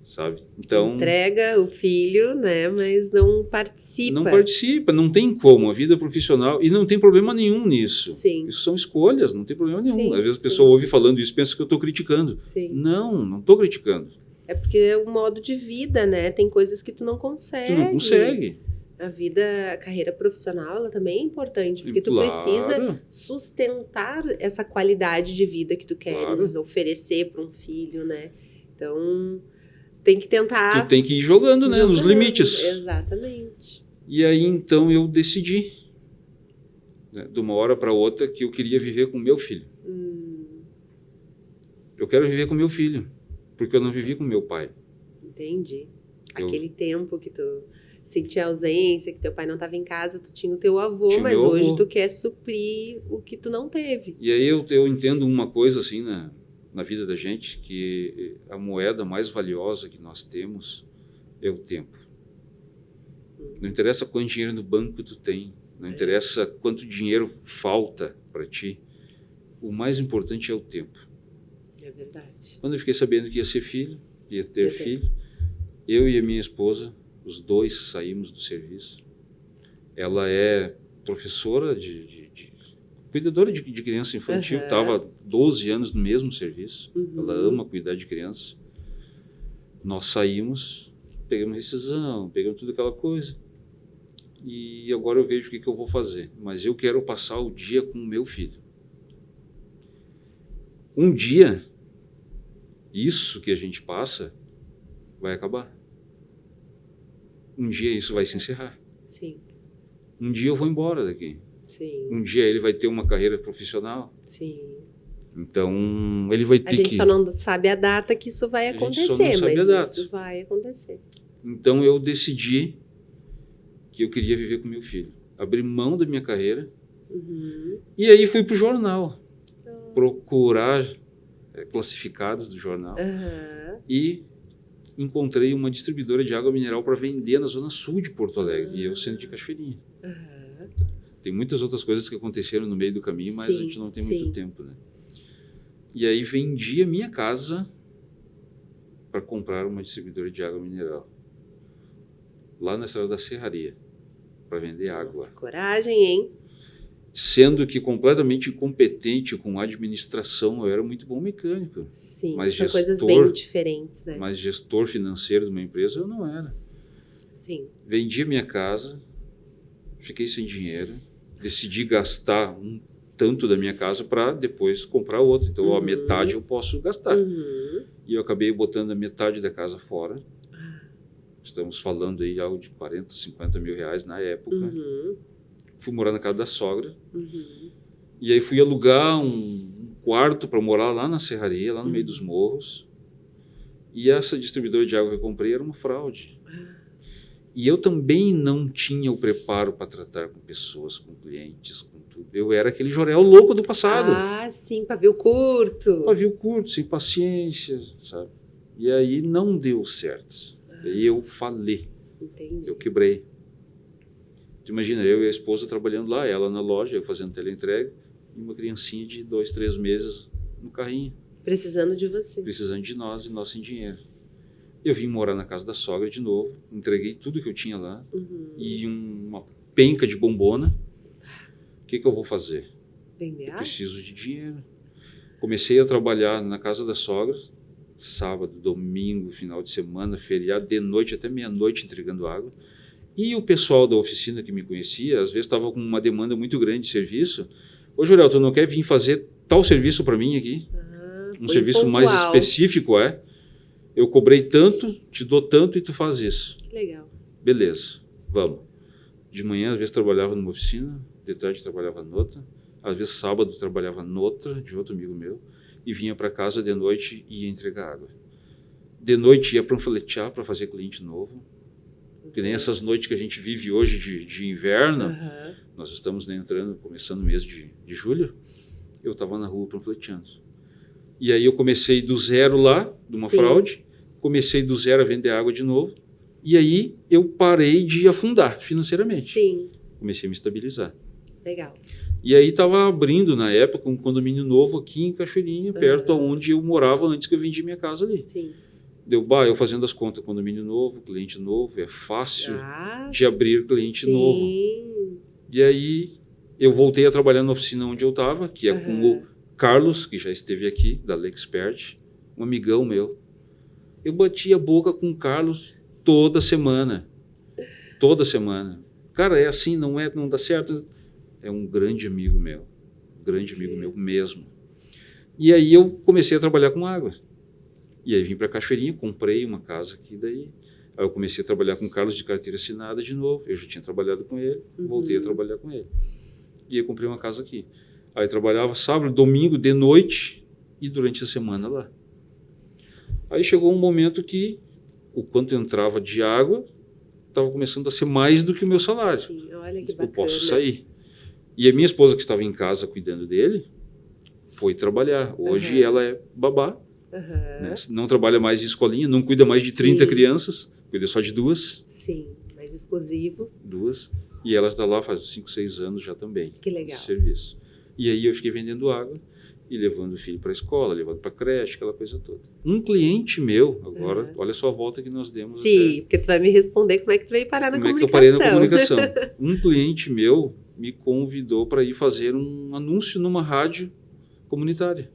sabe? Então, entrega o filho, né, mas não participa. Não participa, não tem como. A vida profissional, e não tem problema nenhum nisso. Sim. Isso são escolhas, não tem problema nenhum. Sim, Às vezes a pessoa ouve falando isso e pensa que eu estou criticando. Sim. Não estou criticando. É porque é um modo de vida, né? Tem coisas que tu não consegue. Tu não consegue. A vida, a carreira profissional, ela também é importante, porque tu Claro. precisa sustentar essa qualidade de vida que tu queres Claro. oferecer para um filho, né? Então, tem que tentar... Tu tem que ir jogando, né? Nos limites. Exatamente. E aí, então, eu decidi, né, de uma hora para outra, que eu queria viver com meu filho. Eu quero viver com meu filho, porque eu não vivi com meu pai. Entendi. Eu- Aquele tempo que tu sentia ausência, que teu pai não estava em casa, tu tinha o teu avô, Tinha o mas meu hoje avô. tu quer suprir o que tu não teve. E aí eu entendo uma coisa assim na vida da gente, que a moeda mais valiosa que nós temos é o tempo. Não interessa quanto dinheiro no banco tu tem, não interessa quanto dinheiro falta para ti, o mais importante é o tempo. É verdade. Quando eu fiquei sabendo que ia ser filho, ia ter Ia ter. filho, eu e a minha esposa, os dois saímos do serviço. Ela é professora cuidadora de criança infantil, Aham. estava 12 anos no mesmo serviço. Uhum. Ela ama cuidar de criança. Nós saímos, pegamos rescisão, pegamos tudo aquela coisa. E agora eu vejo o que eu vou fazer. Mas eu quero passar o dia com o meu filho. Um dia, isso que a gente passa vai acabar. Um dia isso vai se encerrar. Sim, Um dia eu vou embora daqui. sim, Um dia ele vai ter uma carreira profissional. sim. Então, ele vai ter A gente que... só não sabe a data que isso vai A gente só não acontecer, sabe a mas data. isso vai acontecer. Então, eu decidi que eu queria viver com meu filho. Abri mão da minha carreira. Uhum. E aí fui para o jornal. Procurar classificados do jornal. Aham. E encontrei uma distribuidora de água mineral para vender na zona sul de Porto Alegre. E eu sendo de Cachoeirinha. Aham. Tem muitas outras coisas que aconteceram no meio do caminho, mas a Sim, gente não tem sim. muito tempo, né? E aí vendi a minha casa para comprar uma distribuidora de água mineral. Lá na estrada da Serraria, para vender água. Nossa, coragem, hein? Sendo que completamente incompetente com administração, eu era muito bom mecânico. Sim, Mas são coisas gestor- bem diferentes, né? Mas gestor financeiro de uma empresa eu não era. Sim. Vendi a minha casa, fiquei sem dinheiro, decidi gastar um tanto da minha casa para depois comprar outra. Então, a Uhum. metade eu posso gastar. Uhum. E eu acabei botando a metade da casa fora. Estamos falando aí algo de 40, 50 mil reais na época. Uhum. Fui morar na casa da sogra. Uhum. E aí fui alugar um quarto para morar lá na Serraria, lá no meio dos morros. E essa distribuidora de água que eu comprei era uma fraude. E eu também não tinha o preparo para tratar com pessoas, com clientes, com tudo. Eu era aquele Jorel louco do passado. Ah, sim, pavio curto. Pavio curto, sem paciência, sabe? E aí não deu certo. Aí eu falei, Entendi. eu quebrei. Tu imagina, eu e a esposa trabalhando lá, ela na loja, eu fazendo teleentrega, e uma criancinha de 2, 3 meses no carrinho, Precisando de você. precisando de nós e nós sem dinheiro. Eu vim morar na casa da sogra de novo, entreguei tudo que eu tinha lá e uma penca de bombona. O que eu vou fazer? Vender Eu água? preciso de dinheiro. Comecei a trabalhar na casa da sogra, sábado, domingo, final de semana, feriado, de noite até meia-noite entregando água. E o pessoal da oficina que me conhecia, às vezes estava com uma demanda muito grande de serviço. Ô, Jorel, tu não quer vir fazer tal serviço para mim aqui? Um Foi serviço mais pontual. específico, é? Eu cobrei tanto, te dou tanto e tu faz isso. Que legal. Beleza, vamos. De manhã, às vezes, trabalhava numa oficina, de tarde trabalhava noutra, às vezes sábado trabalhava noutra, de outro amigo meu, e vinha para casa de noite e ia entregar água. De noite ia panfletear para fazer cliente novo, que nem essas noites que a gente vive hoje de inverno, nós estamos, né, entrando, começando o mês de julho, eu estava na rua panfleteando. E aí eu comecei do zero lá, de uma Sim. fraude, comecei do zero a vender água de novo, e aí eu parei de afundar financeiramente. Sim, Comecei a me estabilizar. legal. E aí estava abrindo, na época, um condomínio novo aqui em Cachoeirinha, perto onde eu morava antes que eu vendi minha casa ali. Sim. Deu, eu fazendo as contas, condomínio novo, cliente novo, é fácil Ah, de abrir cliente sim. novo. E aí eu voltei a trabalhar na oficina onde eu estava, que é com o Carlos, que já esteve aqui, da Lexpert, um amigão meu. Eu batia a boca com o Carlos toda semana. Toda semana. Cara, é assim, não dá certo. É um grande amigo meu mesmo. E aí eu comecei a trabalhar com água. E aí vim para Cachoeirinha, comprei uma casa aqui daí. Aí eu comecei a trabalhar com o Carlos de carteira assinada de novo. Eu já tinha trabalhado com ele, voltei a trabalhar com ele. E aí comprei uma casa aqui. Aí trabalhava sábado, domingo, de noite e durante a semana lá. Aí chegou um momento que o quanto entrava de água estava começando a ser mais do que o meu salário. Sim, olha que Eu bacana. posso sair. E a minha esposa, que estava em casa cuidando dele, foi trabalhar. Hoje ela é babá, né? Não trabalha mais em escolinha, não cuida mais de 30 Sim. crianças, cuida só de 2. Sim, mais exclusivo. 2. E ela está lá faz 5, 6 anos já também. Que legal. Esse serviço. E aí eu fiquei vendendo água e levando o filho para a escola, levando para a creche, aquela coisa toda. Um cliente meu, agora, olha só a volta que nós demos. Sim, porque tu vai me responder como é que tu veio parar na como é que comunicação. eu parei na comunicação. Um cliente meu me convidou para ir fazer um anúncio numa rádio comunitária,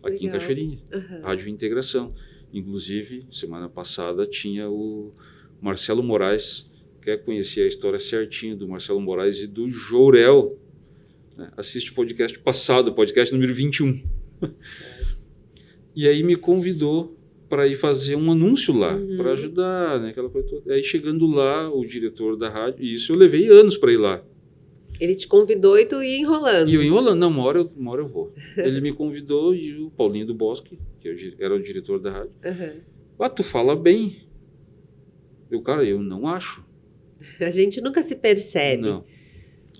aqui em Legal. Cachoeirinha, Rádio Integração. Inclusive, semana passada tinha o Marcelo Moraes. Quer conhecer a história certinho do Marcelo Moraes e do Jorel? Né? Assiste o podcast passado, podcast número 21. E aí me convidou para ir fazer um anúncio lá, para ajudar, né, aquela coisa toda. Aí chegando lá, o diretor da rádio, e isso eu levei anos para ir lá. Ele te convidou e tu ia enrolando. E eu enrolando, não, uma hora eu vou. Ele me convidou e o Paulinho do Bosque, que era o diretor da rádio, tu fala bem. Eu não acho. A gente nunca se percebe. Não,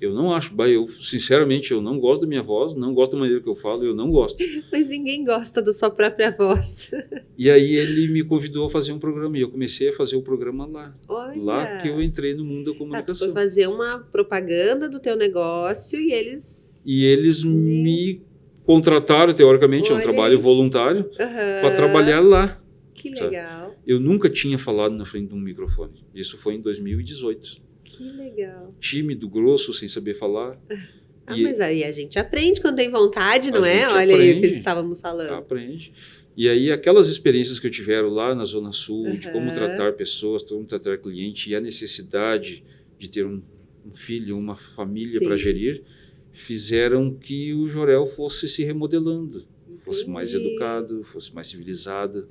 eu não acho. Eu, sinceramente, eu não gosto da minha voz, não gosto da maneira que eu falo, eu não gosto. Mas ninguém gosta da sua própria voz. E aí ele me convidou a fazer um programa e eu comecei a fazer o programa lá. Olha. Lá que eu entrei no mundo da Tu comunicação. foi fazer uma propaganda do teu negócio e eles... E eles me contrataram, teoricamente, é um Olha trabalho aí. voluntário, para trabalhar lá. Que sabe? legal. Eu nunca tinha falado na frente de um microfone. Isso foi em 2018. Que legal. Tímido, grosso, sem saber falar. Mas aí a gente aprende quando tem vontade, não A é? gente Olha aí o que aprende. estávamos falando. Aprende. E aí aquelas experiências que eu tiveram lá na Zona Sul, de como tratar pessoas, como tratar cliente, e a necessidade de ter um filho, uma família para gerir, fizeram que o Jorel fosse se remodelando. Fosse mais educado, fosse mais civilizado,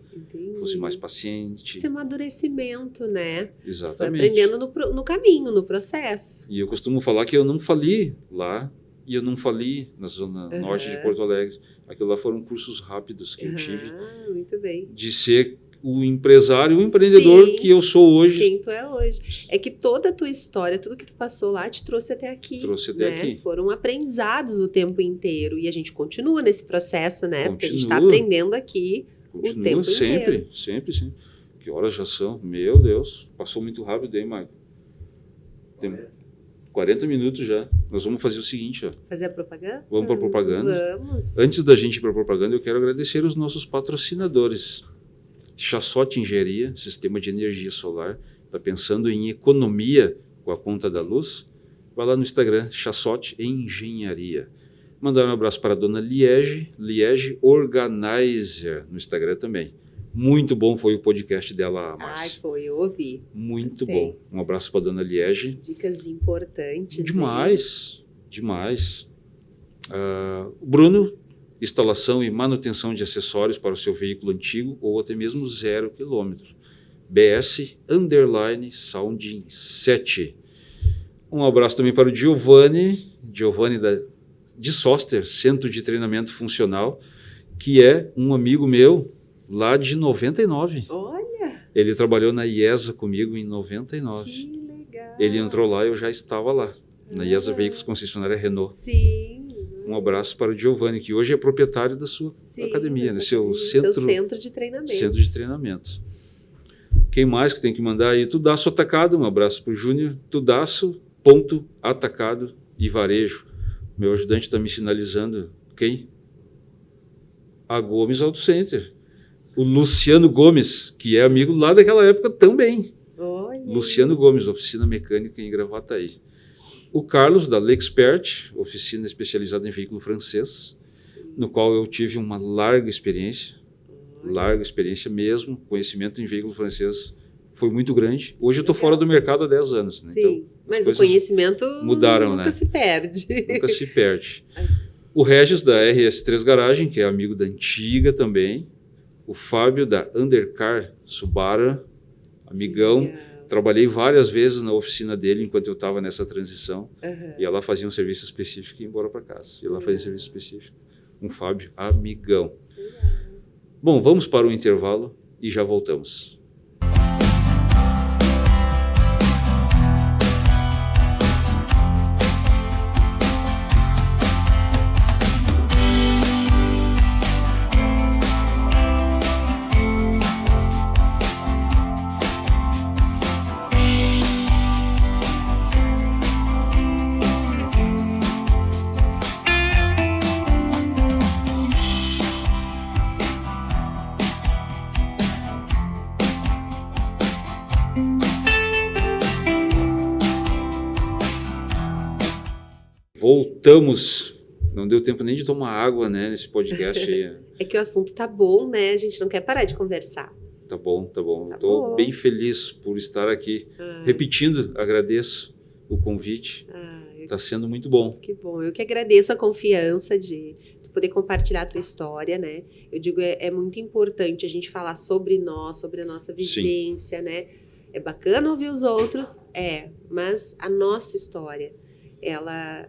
fosse mais paciente. Esse amadurecimento, né? Foi Exatamente. aprendendo no caminho, no processo. E eu costumo falar que eu não fali lá e eu não fali na Zona Norte de Porto Alegre. Aquilo lá foram cursos rápidos que eu tive Muito bem. de ser o empresário, o empreendedor Sim, que eu sou hoje. quem tu é hoje. É que toda a tua história, tudo que tu passou lá, te trouxe até aqui. Trouxe até né? aqui. Foram aprendizados o tempo inteiro. E a gente continua nesse processo, né? Porque a gente está Continua. aprendendo aqui o Continua tempo sempre, inteiro. sempre. Que horas já são? Meu Deus, passou muito rápido aí, Maicon. Tem 40 minutos já. Nós vamos fazer o seguinte, ó. Fazer a propaganda? Vamos para a propaganda. Vamos. Antes da gente ir para a propaganda, eu quero agradecer os nossos patrocinadores. Chassote Engenharia, sistema de energia solar. Está pensando em economia com a conta da luz? Vai lá no Instagram, Chassote Engenharia. Mandar um abraço para a dona Liege Organizer, no Instagram também. Muito bom foi o podcast dela, Ai, Márcia. foi, eu ouvi. Muito gostei. bom. Um abraço para a dona Liege. Dicas importantes. Demais. Bruno, instalação e manutenção de acessórios para o seu veículo antigo ou até mesmo 0 km. BS_Sounding 7. Um abraço também para o Giovanni de Soster, Centro de Treinamento Funcional, que é um amigo meu lá de 99. Olha, Ele trabalhou na IESA comigo em 99. que legal. Ele entrou lá e eu já estava lá, na IESA Veículos Concessionária Renault. Sim. Um abraço para o Giovanni, que hoje é proprietário da sua academia, né? Seu centro de treinamento. Centro de treinamento. Quem mais que tem que mandar aí? Tudaço Atacado, um abraço para o Júnior. Tudaço.atacado e varejo. Meu ajudante está me sinalizando. Quem? A Gomes Auto Center. O Luciano Gomes, que é amigo lá daquela época também. Olha. Luciano Gomes, oficina mecânica em Gravataí. O Carlos, da L'Expert, oficina especializada em veículo francês, no qual eu tive uma larga experiência mesmo, conhecimento em veículo francês foi muito grande. Hoje eu estou fora do mercado há 10 anos. Né? Sim, Então, mas o conhecimento mudaram, nunca né? se perde. Nunca se perde. O Regis, da RS3 Garagem, que é amigo da antiga também. O Fábio, da Undercar Subaru, amigão. Legal. Trabalhei várias vezes na oficina dele enquanto eu estava nessa transição. Uhum. E ela fazia um serviço específico e ia embora para casa. E ela fazia um serviço específico. Um Fábio, amigão. Bom, vamos para o intervalo e já voltamos. Voltamos. Não deu tempo nem de tomar água, né, nesse podcast aí. É que o assunto tá bom, né? A gente não quer parar de conversar. Tá bom. Tá Estou bom. bem feliz por estar aqui. Repetindo, agradeço o convite. Está sendo muito bom. Que bom. Eu que agradeço a confiança de poder compartilhar a tua história, né? Eu digo, é muito importante a gente falar sobre nós, sobre a nossa vivência, né? É bacana ouvir os outros, mas a nossa história, ela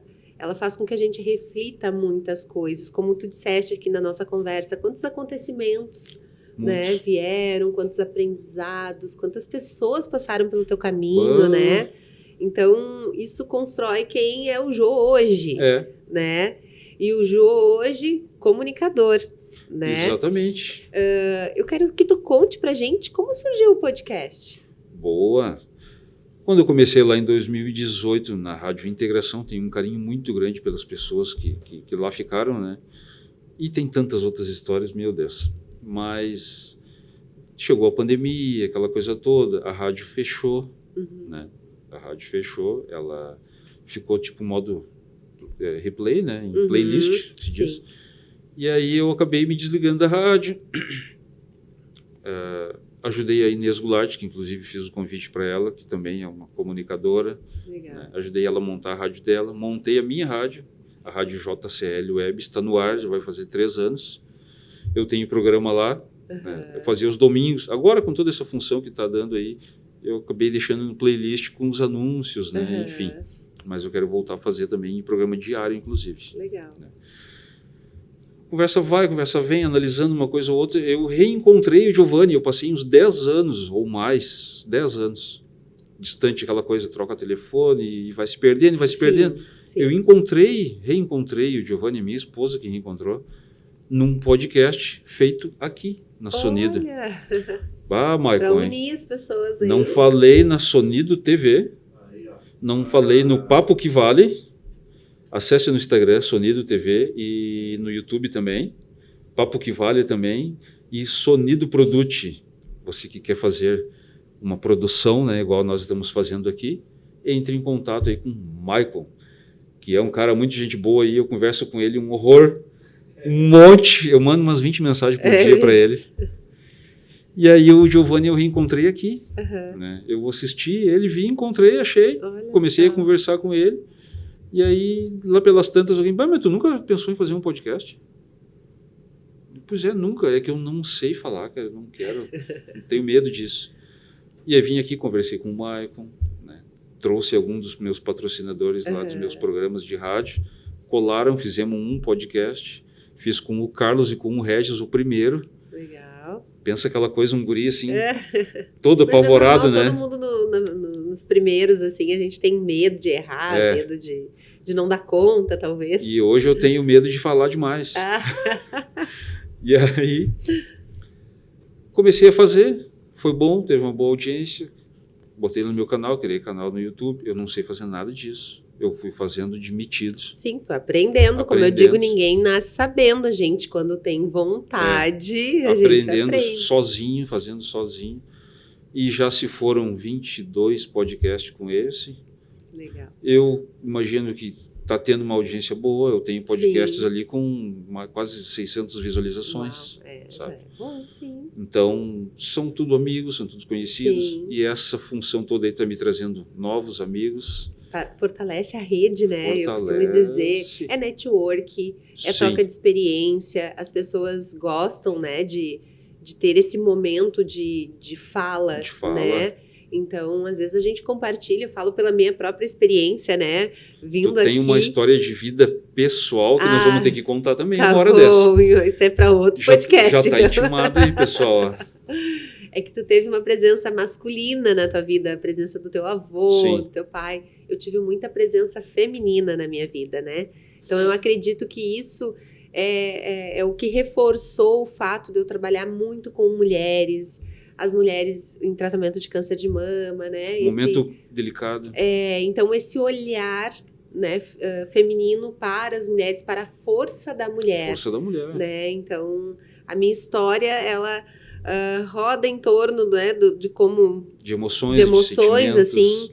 faz com que a gente reflita muitas coisas. Como tu disseste aqui na nossa conversa, quantos acontecimentos, né, vieram, quantos aprendizados, quantas pessoas passaram pelo teu caminho, né? Então, isso constrói quem é o Jô hoje, né? E o Jô hoje, comunicador, né? Exatamente. Eu quero que tu conte pra gente como surgiu o podcast. Boa. Quando eu comecei lá em 2018 na Rádio Integração, tenho um carinho muito grande pelas pessoas que lá ficaram, né? E tem tantas outras histórias, meu Deus. Mas chegou a pandemia, aquela coisa toda, a rádio fechou, né? A rádio fechou, ela ficou tipo modo replay, né? Em playlist, se diz. E aí eu acabei me desligando da rádio. Ajudei a Inês Goulart, que inclusive fiz o convite para ela, que também é uma comunicadora. Né? Ajudei ela a montar a rádio dela. Montei a minha rádio, a Rádio JCL Web, está no ar, já vai fazer 3 anos. Eu tenho programa lá, né? Eu fazia os domingos. Agora, com toda essa função que está dando aí, eu acabei deixando no playlist com os anúncios, né? Enfim. Mas eu quero voltar a fazer também em programa diário, inclusive. Legal. Né? conversa vai, conversa vem, analisando uma coisa ou outra. Eu reencontrei o Giovanni, eu passei uns 10 anos ou mais, 10 anos, distante aquela coisa, troca telefone e vai se perdendo, vai se perdendo. Sim. Eu reencontrei o Giovanni, minha esposa que reencontrou, num podcast feito aqui, na Sonido. Olha, Ah, para Maicon, hein? unir as pessoas aí. Não falei na Sonido TV, Aí, ó. não falei no Papo que Vale. Acesse no Instagram, Sonido TV, e no YouTube também. Papo que Vale também. E Sonido Produce. Você que quer fazer uma produção, né, igual nós estamos fazendo aqui, entre em contato aí com o Maicon, que é um cara muito gente boa aí. Eu converso com ele um horror, um monte. Eu mando umas 20 mensagens por dia para ele. E aí o Giovanni eu reencontrei aqui. Aham. Né? Eu assisti ele, vi, encontrei, achei. Olha Comecei só. a conversar com ele. E aí, lá pelas tantas, alguém, mas tu nunca pensou em fazer um podcast? Pois é, nunca. É que eu não sei falar, cara. Eu não quero, tenho medo disso. E aí vim aqui, conversei com o Maicon, né? Trouxe alguns dos meus patrocinadores lá dos meus programas de rádio. Colaram, fizemos um podcast. Fiz com o Carlos e com o Regis o primeiro. Legal. Pensa aquela coisa, um guri assim, todo apavorado, Mas é né? normal, todo mundo nos primeiros, assim, a gente tem medo de errar, medo de não dar conta, talvez. E hoje eu tenho medo de falar demais. E aí, comecei a fazer, foi bom, teve uma boa audiência, botei no meu canal, criei canal no YouTube, eu não sei fazer nada disso, eu fui fazendo de metidos. Sim, foi aprendendo. Como eu digo, ninguém nasce sabendo, a gente, quando tem vontade, a gente aprendendo aprende. sozinho, fazendo sozinho. E já se foram 22 podcasts com esse. Legal. Eu imagino que está tendo uma audiência boa, eu tenho podcasts Sim. ali com quase 600 visualizações. Uau, já sabe? é bom, sim. Então, são tudo amigos, são todos conhecidos. Sim. E essa função toda aí está me trazendo novos amigos. Fortalece a rede, né? Eu costumo Fortalece. dizer, é network, é Sim. troca de experiência, as pessoas gostam, né, de ter esse momento de fala, De fala. né? Então, às vezes a gente compartilha, eu falo pela minha própria experiência, né? Vindo Tu aqui. tem uma história de vida pessoal que nós vamos ter que contar também uma hora bom, dessa. isso é para outro podcast. Já tá intimado aí, pessoal. É que tu teve uma presença masculina na tua vida, a presença do teu avô, Sim. do teu pai. Eu tive muita presença feminina na minha vida, né? Então, eu acredito que isso é o que reforçou o fato de eu trabalhar muito com mulheres, as mulheres em tratamento de câncer de mama, né? Momento delicado. Então, esse olhar, né, feminino para as mulheres, para a força da mulher. Força da mulher. Né? Então, a minha história, ela roda em torno, né, de como... De emoções, de emoções, sentimentos. assim,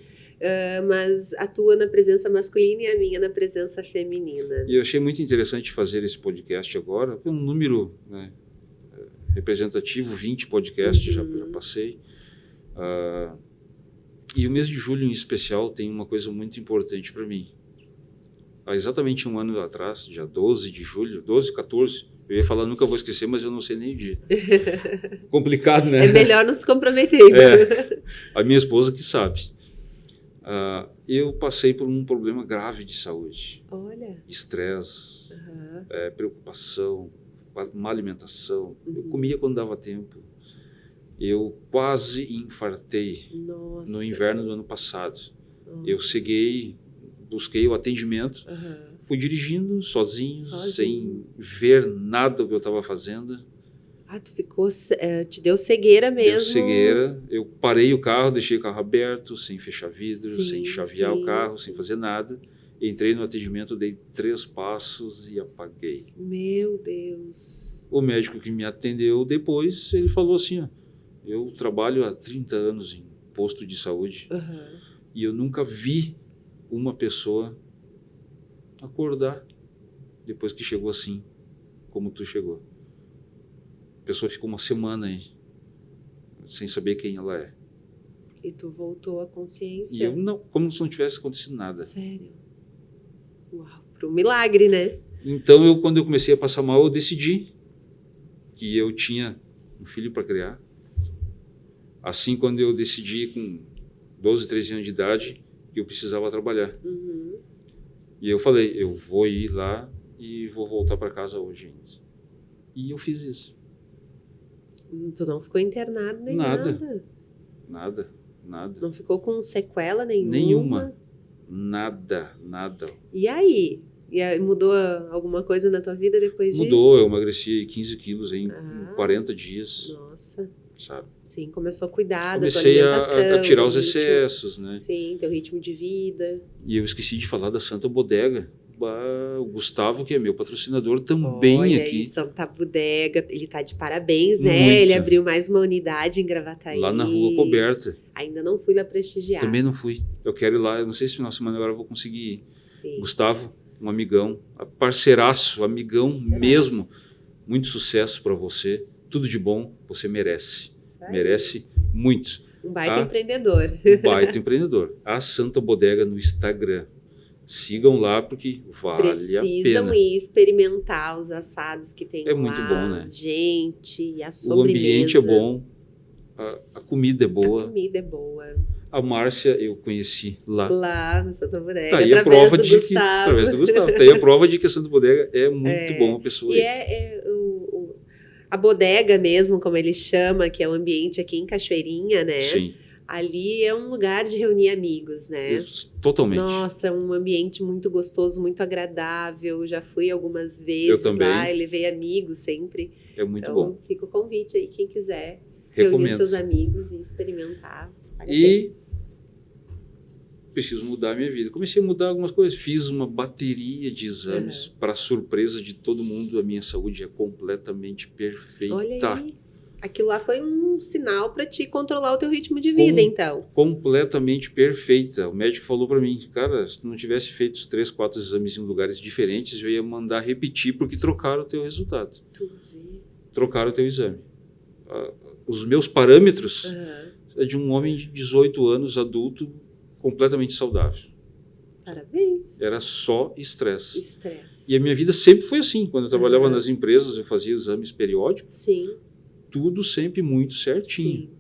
mas atua na presença masculina e a minha na presença feminina. E eu achei muito interessante fazer esse podcast agora, um número, né, representativo, 20 podcasts, já passei. E o mês de julho, em especial, tem uma coisa muito importante para mim. Há exatamente um ano atrás, dia 12 de julho, 12, 14, eu ia falar, nunca vou esquecer, mas eu não sei nem o dia. Complicado, né? É melhor não se comprometer. Então. A minha esposa que sabe. Eu passei por um problema grave de saúde. Olha. Estresse, preocupação, má alimentação. Eu comia quando dava tempo. Eu quase infartei. Nossa. No inverno do ano passado. Nossa. Eu ceguei, busquei o atendimento, fui dirigindo sozinho, sem ver nada do que eu estava fazendo. Tu ficou, te deu cegueira mesmo? Deu cegueira, eu parei o carro, deixei o carro aberto, sem fechar vidro, sem chavear o carro, sem fazer nada. Entrei no atendimento, dei 3 passos e apaguei. Meu Deus. O médico que me atendeu depois, ele falou assim, ó, eu trabalho há 30 anos em posto de saúde e eu nunca vi uma pessoa acordar depois que chegou assim, como tu chegou. A pessoa ficou uma semana aí, sem saber quem ela é. E tu voltou à consciência? E eu não, como se não tivesse acontecido nada. Sério? Uau, para um milagre, né? Então, quando eu comecei a passar mal, eu decidi que eu tinha um filho para criar. Assim, quando eu decidi, com 12, 13 anos de idade, que eu precisava trabalhar. E eu falei, eu vou ir lá e vou voltar para casa hoje ainda. E eu fiz isso. Tu não ficou internado nem nada? Nada. Não ficou com sequela nenhuma? Nenhuma. Nada. E aí? Mudou alguma coisa na tua vida depois disso? Mudou, eu emagreci 15 quilos em 40 dias. Nossa. Sabe? Sim, começou a cuidar Comecei da tua alimentação. a tirar os excessos, né? Sim, teu ritmo de vida. E eu esqueci de falar da Santa Bodega. O Gustavo, que é meu patrocinador, também Olha aqui. aí, Santa Bodega, ele tá de parabéns, né? Muito. Ele abriu mais uma unidade em Gravataí. Lá na Rua Coberta. Ainda não fui lá prestigiar. Também não fui. Eu quero ir lá, eu não sei se no final de semana agora eu vou conseguir ir. Sim. Gustavo, um amigão, parceiraço, amigão mesmo. Muito sucesso para você. Tudo de bom, você merece. Merece muito. Um baita empreendedor. Um baita empreendedor. A Santa Bodega no Instagram. Sigam lá porque vale a pena. Precisam ir experimentar os assados que tem lá. É muito bom, né? Gente, e a O sobremesa. ambiente é bom, a comida é boa. A comida é boa. A Márcia eu conheci lá. Lá na Santa Bodega, Tá aí a através prova do de Gustavo. através do Gustavo. Tá aí a prova de que a Santa Bodega é muito bom a pessoa. E a bodega mesmo, como ele chama, que é o ambiente aqui em Cachoeirinha, né? Sim. Ali é um lugar de reunir amigos, né? Totalmente. Nossa, é um ambiente muito gostoso, muito agradável. Já fui algumas vezes também. lá e levei amigos sempre. É muito então, bom. Fica o convite aí, quem quiser reunir Recomendo. seus amigos e experimentar. E preciso mudar a minha vida. Comecei a mudar algumas coisas. Fiz uma bateria de exames. Para surpresa de todo mundo, a minha saúde é completamente perfeita. Olha aí. Aquilo lá foi um sinal para te controlar o teu ritmo de vida, então. Completamente perfeita. O médico falou para mim, cara, se tu não tivesse feito os 3, 4 exames em lugares diferentes, eu ia mandar repetir porque trocaram o teu resultado. Tu vê. Trocaram o teu exame. Os meus parâmetros é de um homem de 18 anos, adulto, completamente saudável. Parabéns. Era só estresse. Estresse. E a minha vida sempre foi assim. Quando eu trabalhava nas empresas, eu fazia exames periódicos. Sim. Tudo sempre muito certinho.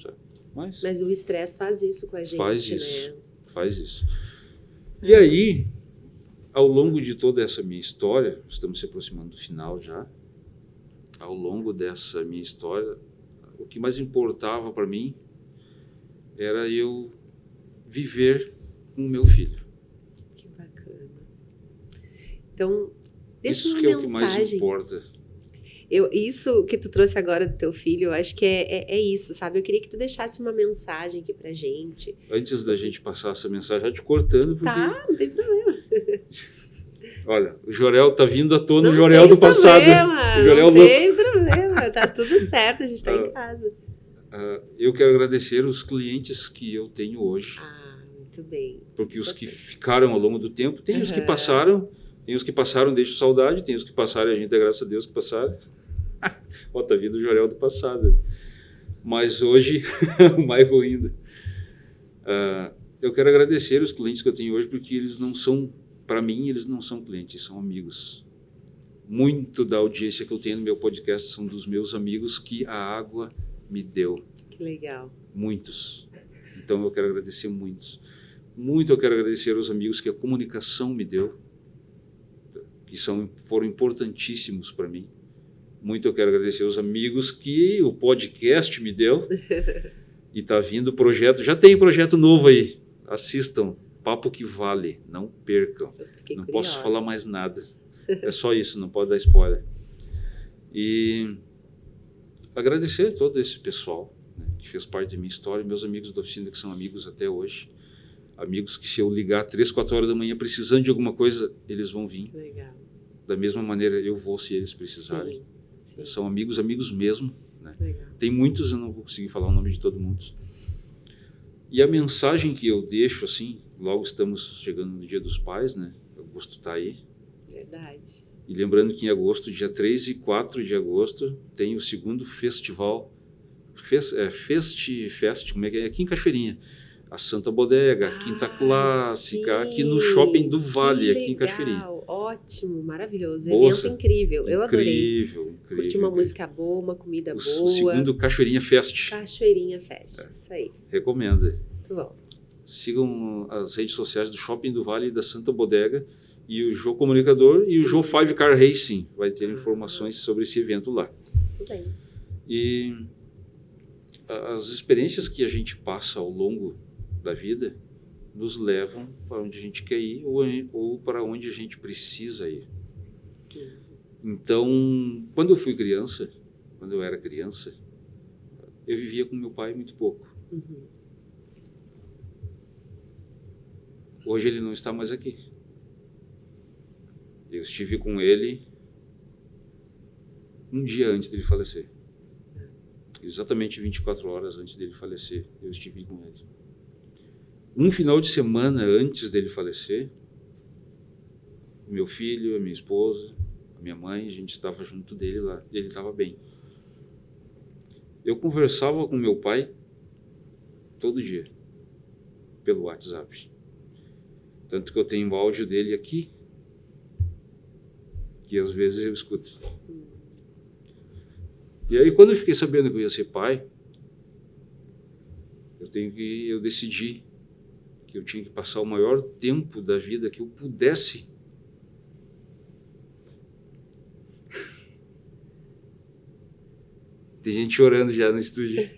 Sim. Mas o estresse faz isso com a gente, Faz isso. E aí, ao longo de toda essa minha história, estamos se aproximando do final já, ao longo dessa minha história, o que mais importava para mim era eu viver com o meu filho. Que bacana. Então, deixa isso uma que mensagem. É o que mais importa. Isso que tu trouxe agora do teu filho, eu acho que é isso, sabe? Eu queria que tu deixasse uma mensagem aqui pra gente. Antes da gente passar essa mensagem, já te cortando, porque... Tá, não tem problema. Olha, o Jorel tá vindo à tona, o Jorel do passado. O Jorel não tem problema, tá tudo certo, a gente tá em casa. Eu quero agradecer os clientes que eu tenho hoje. Muito bem. Porque os que ficaram ao longo do tempo, tem os que passaram, deixam saudade, tem os que passaram, a gente é graças a Deus que passaram. Ó, tá vindo o Jorel do passado. Mas hoje, o Michael ainda. Eu quero agradecer os clientes que eu tenho hoje, porque eles não são, para mim, eles não são clientes, são amigos. Muito da audiência que eu tenho no meu podcast são dos meus amigos que a água me deu. Que legal. Muitos. Então eu quero agradecer muitos. Muito eu quero agradecer aos amigos que a comunicação me deu, que foram importantíssimos para mim. Muito eu quero agradecer aos amigos que o podcast me deu. E está vindo o projeto, já tem projeto novo aí. Assistam, Papo que Vale, não percam. Não posso falar mais nada. É só isso, não pode dar spoiler. E agradecer a todo esse pessoal, né, que fez parte da minha história, meus amigos da oficina que são amigos até hoje. Amigos que se eu ligar 3, 4 horas da manhã precisando de alguma coisa, eles vão vir. Legal. Da mesma maneira eu vou se eles precisarem. Sim. São amigos mesmo. Né? Legal. Tem muitos, eu não vou conseguir falar o nome de todo mundo. E a mensagem que eu deixo, assim, logo estamos chegando no Dia dos Pais, né? Agosto está aí. Verdade. E lembrando que em agosto, dia 3 e 4 de agosto, tem o segundo festival, como é que é? Aqui em Cachoeirinha. A Santa Bodega, a Quinta Clássica, aqui no Shopping do Vale, aqui em Cachoeirinha. Ótimo, maravilhoso. Nossa, evento incrível, eu adorei. Incrível. Curti uma música boa, uma comida boa. O segundo Cachoeirinha Fest. Cachoeirinha Fest, isso aí. Recomendo. Muito bom. Sigam as redes sociais do Shopping do Vale e da Santa Bodega e o Jô Comunicador e o Jô Five Car Racing vai ter informações sobre esse evento lá. Tudo bem. E as experiências que a gente passa ao longo da vida nos levam para onde a gente quer ir ou para onde a gente precisa ir. Então, quando eu era criança, eu vivia com meu pai muito pouco. Uhum. Hoje ele não está mais aqui. Eu estive com ele um dia antes dele falecer. Exatamente 24 horas antes dele falecer, eu estive com ele. Um final de semana antes dele falecer, meu filho, a minha esposa, a minha mãe, a gente estava junto dele lá. Ele estava bem. Eu conversava com meu pai todo dia, pelo WhatsApp. Tanto que eu tenho o áudio dele aqui, que às vezes eu escuto. E aí, quando eu fiquei sabendo que eu ia ser pai, eu decidi que eu tinha que passar o maior tempo da vida que eu pudesse Tem gente chorando já no estúdio.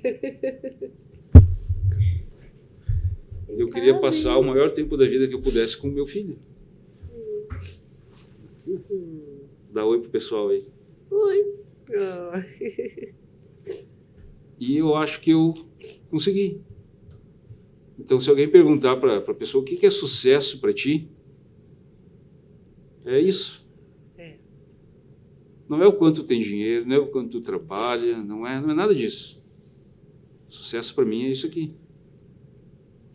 Eu queria passar o maior tempo da vida que eu pudesse com o meu filho. Dá oi pro pessoal aí. Oi. Oh. E eu acho que eu consegui. Então, se alguém perguntar para a pessoa o que é sucesso para ti, é isso. Não é o quanto tem dinheiro, não é o quanto tu trabalha, não é nada disso. Sucesso para mim é isso aqui.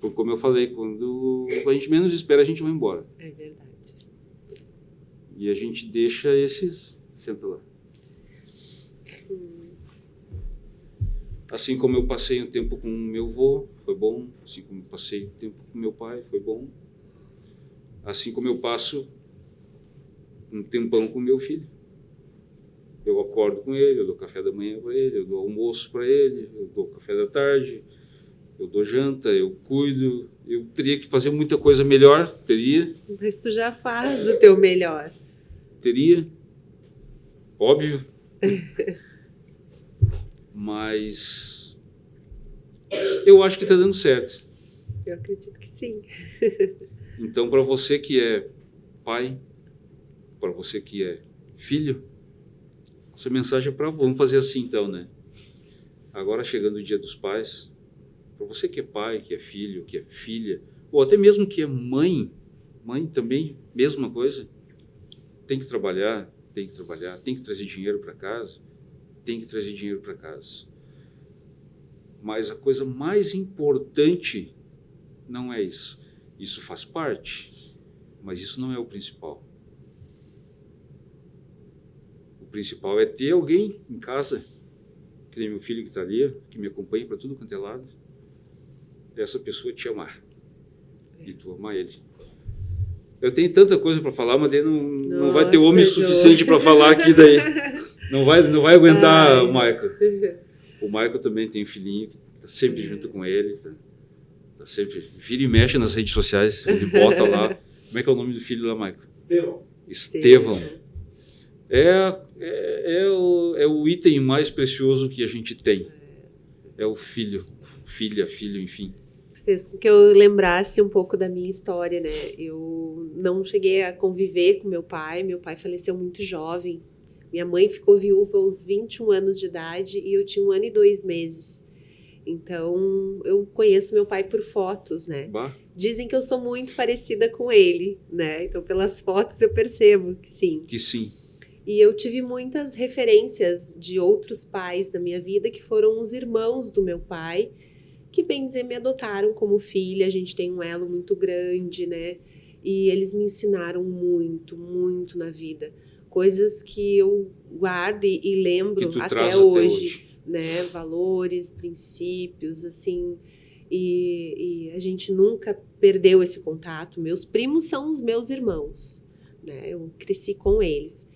Porque, como eu falei, quando a gente menos espera, a gente vai embora. É verdade. E a gente deixa esses... Senta lá. Assim como eu passei um tempo com meu avô, foi bom. Assim como eu passei um tempo com meu pai, foi bom. Assim como eu passo um tempão com meu filho. Eu acordo com ele, eu dou café da manhã para ele, eu dou almoço para ele, eu dou café da tarde, eu dou janta, eu cuido. Eu teria que fazer muita coisa melhor, teria. Mas tu já faz o teu melhor. Teria, óbvio. Mas eu acho que está dando certo. Eu acredito que sim. Então, para você que é pai, para você que é filho, essa mensagem é para... Vamos fazer assim então, né? Agora chegando o Dia dos Pais, para você que é pai, que é filho, que é filha, ou até mesmo que é mãe também, mesma coisa, tem que trabalhar, tem que trazer dinheiro para casa, Mas a coisa mais importante não é isso. Isso faz parte, mas isso não é o principal. O principal é ter alguém em casa, que nem meu filho que está ali, que me acompanha para tudo quanto é lado, essa pessoa te amar e tu amar ele. Eu tenho tanta coisa para falar, mas daí não vai ter homem suficiente para falar aqui daí. Não vai aguentar. O Michael. O Michael também tem um filhinho que está sempre junto com ele, tá sempre vira e mexe nas redes sociais, ele bota lá. Como é que é o nome do filho lá, Michael? Estevão. É o item mais precioso que a gente tem. É o filho, filha, filho, enfim. Fez com que eu lembrasse um pouco da minha história, né? Eu não cheguei a conviver com meu pai faleceu muito jovem. Minha mãe ficou viúva aos 21 anos de idade e eu tinha 1 ano e 2 meses. Então, eu conheço meu pai por fotos, né? Bah. Dizem que eu sou muito parecida com ele, né? Então, pelas fotos eu percebo que sim. Que sim. E eu tive muitas referências de outros pais na minha vida que foram os irmãos do meu pai, que, bem dizer, me adotaram como filha. A gente tem um elo muito grande, né? E eles me ensinaram muito, muito na vida. Coisas que eu guardo e lembro até hoje, né? Valores, princípios, assim. E a gente nunca perdeu esse contato. Meus primos são os meus irmãos, né? Eu cresci com eles.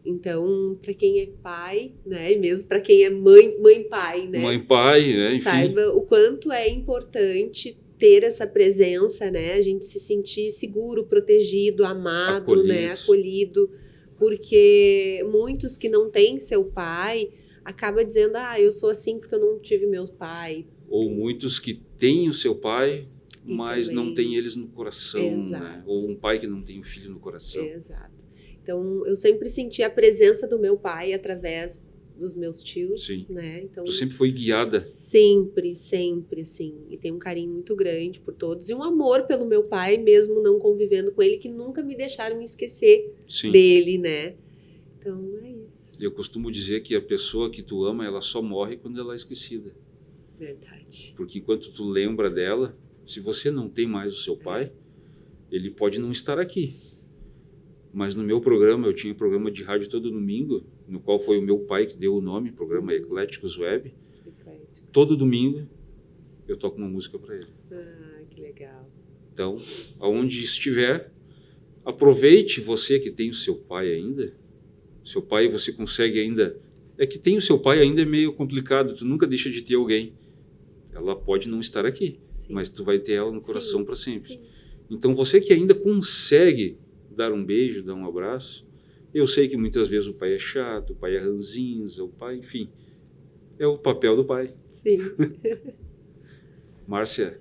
Então, para quem é pai, né, e mesmo para quem é mãe, pai, né, mãe, pai, né, enfim. Saiba o quanto é importante ter essa presença, né? A gente se sentir seguro, protegido, amado, né? Acolhido, porque muitos que não têm seu pai acabam dizendo, eu sou assim porque eu não tive meu pai. Ou muitos que têm o seu pai, mas também não têm eles no coração, Exato. né? Ou um pai que não tem um filho no coração. Exato. Então, eu sempre senti a presença do meu pai através dos meus tios, Sim. né? Então, Tu sempre foi guiada. sempre, assim. E tenho um carinho muito grande por todos. E um amor pelo meu pai, mesmo não convivendo com ele, que nunca me deixaram esquecer Sim. dele, né? Então, é isso. Eu costumo dizer que a pessoa que tu ama, ela só morre quando ela é esquecida. Verdade. Porque enquanto tu lembra dela, se você não tem mais o seu pai, ele pode não estar aqui. Mas no meu programa, eu tinha um programa de rádio todo domingo, no qual foi o meu pai que deu o nome, programa Ecléticos Web. Eclético. Todo domingo eu toco uma música para ele. Que legal. Então, aonde estiver, aproveite você que tem o seu pai ainda. Seu pai você consegue ainda... É que tem o seu pai ainda é meio complicado, tu nunca deixa de ter alguém. Ela pode não estar aqui, Sim. mas tu vai ter ela no coração para sempre. Sim. Então, você que ainda consegue dar um beijo, dar um abraço, eu sei que muitas vezes o pai é chato, o pai é ranzinza, o pai, enfim, é o papel do pai. Sim. Márcia,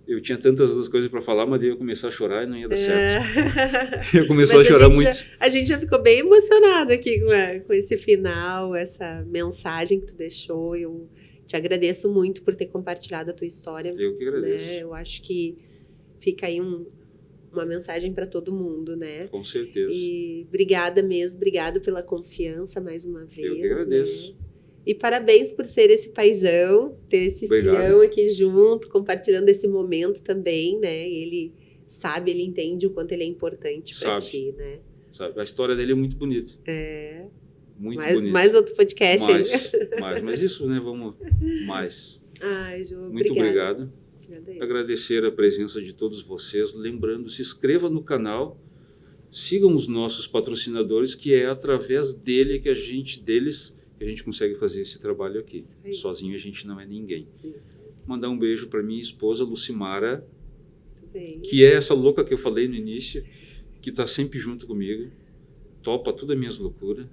eu tinha tantas outras coisas para falar, mas daí eu ia começar a chorar e não ia dar certo. Eu comecei a chorar muito. A gente já ficou bem emocionado aqui com esse final, essa mensagem que tu deixou. Eu te agradeço muito por ter compartilhado a tua história. Eu que agradeço. Né? Eu acho que fica aí uma mensagem para todo mundo, né? Com certeza. E obrigada mesmo, obrigado pela confiança mais uma vez. Eu que agradeço. Né? E parabéns por ser esse paizão, ter esse filhão aqui junto, compartilhando esse momento também, né? Ele sabe, ele entende o quanto ele é importante para ti, né? Sabe, a história dele é muito bonita. É. Muito bonita. Mais outro podcast aí. Mas isso, né? Vamos mais. Ai, Ju, muito obrigado. Agradecer a presença de todos vocês. Lembrando, se inscreva no canal, sigam os nossos patrocinadores, que é através deles que a gente consegue fazer esse trabalho aqui. Sozinho a gente não é ninguém. Mandar um beijo para minha esposa, Lucimara, que é essa louca que eu falei no início, que está sempre junto comigo, topa todas as minhas loucuras.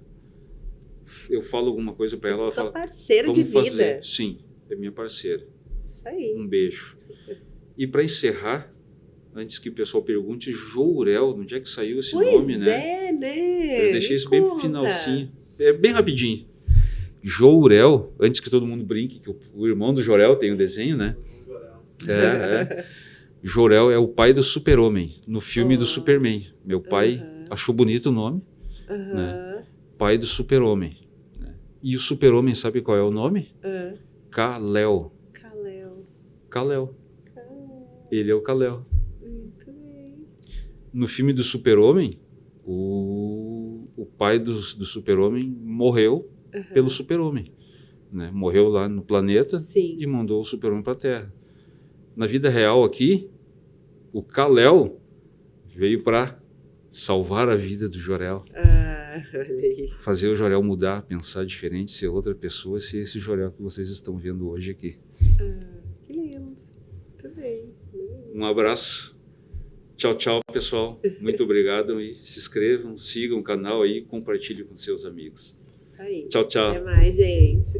Eu falo alguma coisa para ela, ela fala... parceira de vida. Fazer. Sim, é minha parceira. Isso aí. Um beijo. E para encerrar, antes que o pessoal pergunte, Jourel, onde é que saiu esse nome, né? né? Eu deixei isso bem pro finalzinho. É bem rapidinho. Jourel, antes que todo mundo brinque, que o irmão do Jorel tem o desenho, né? Jorel é o pai do Super-Homem, no filme do Superman. Meu pai achou bonito o nome, né? Pai do Super-Homem. Né? E o Super-Homem, sabe qual é o nome? Kal-El. Kal-El. Ele é o Kal-El. Muito bem. No filme do Super-Homem, o pai do Super-Homem morreu pelo Super-Homem. Né? Morreu lá no planeta. Sim. E mandou o Super-Homem para a Terra. Na vida real aqui, o Kal-El veio para salvar a vida do Jorel. Olha aí. Fazer o Jorel mudar, pensar diferente, ser outra pessoa, ser esse Jorel que vocês estão vendo hoje aqui. Que lindo. Muito bem. Um abraço. Tchau, tchau, pessoal. Muito obrigado. E se inscrevam, sigam o canal aí, compartilhem com seus amigos. Isso aí. Tchau, tchau. Até mais, gente.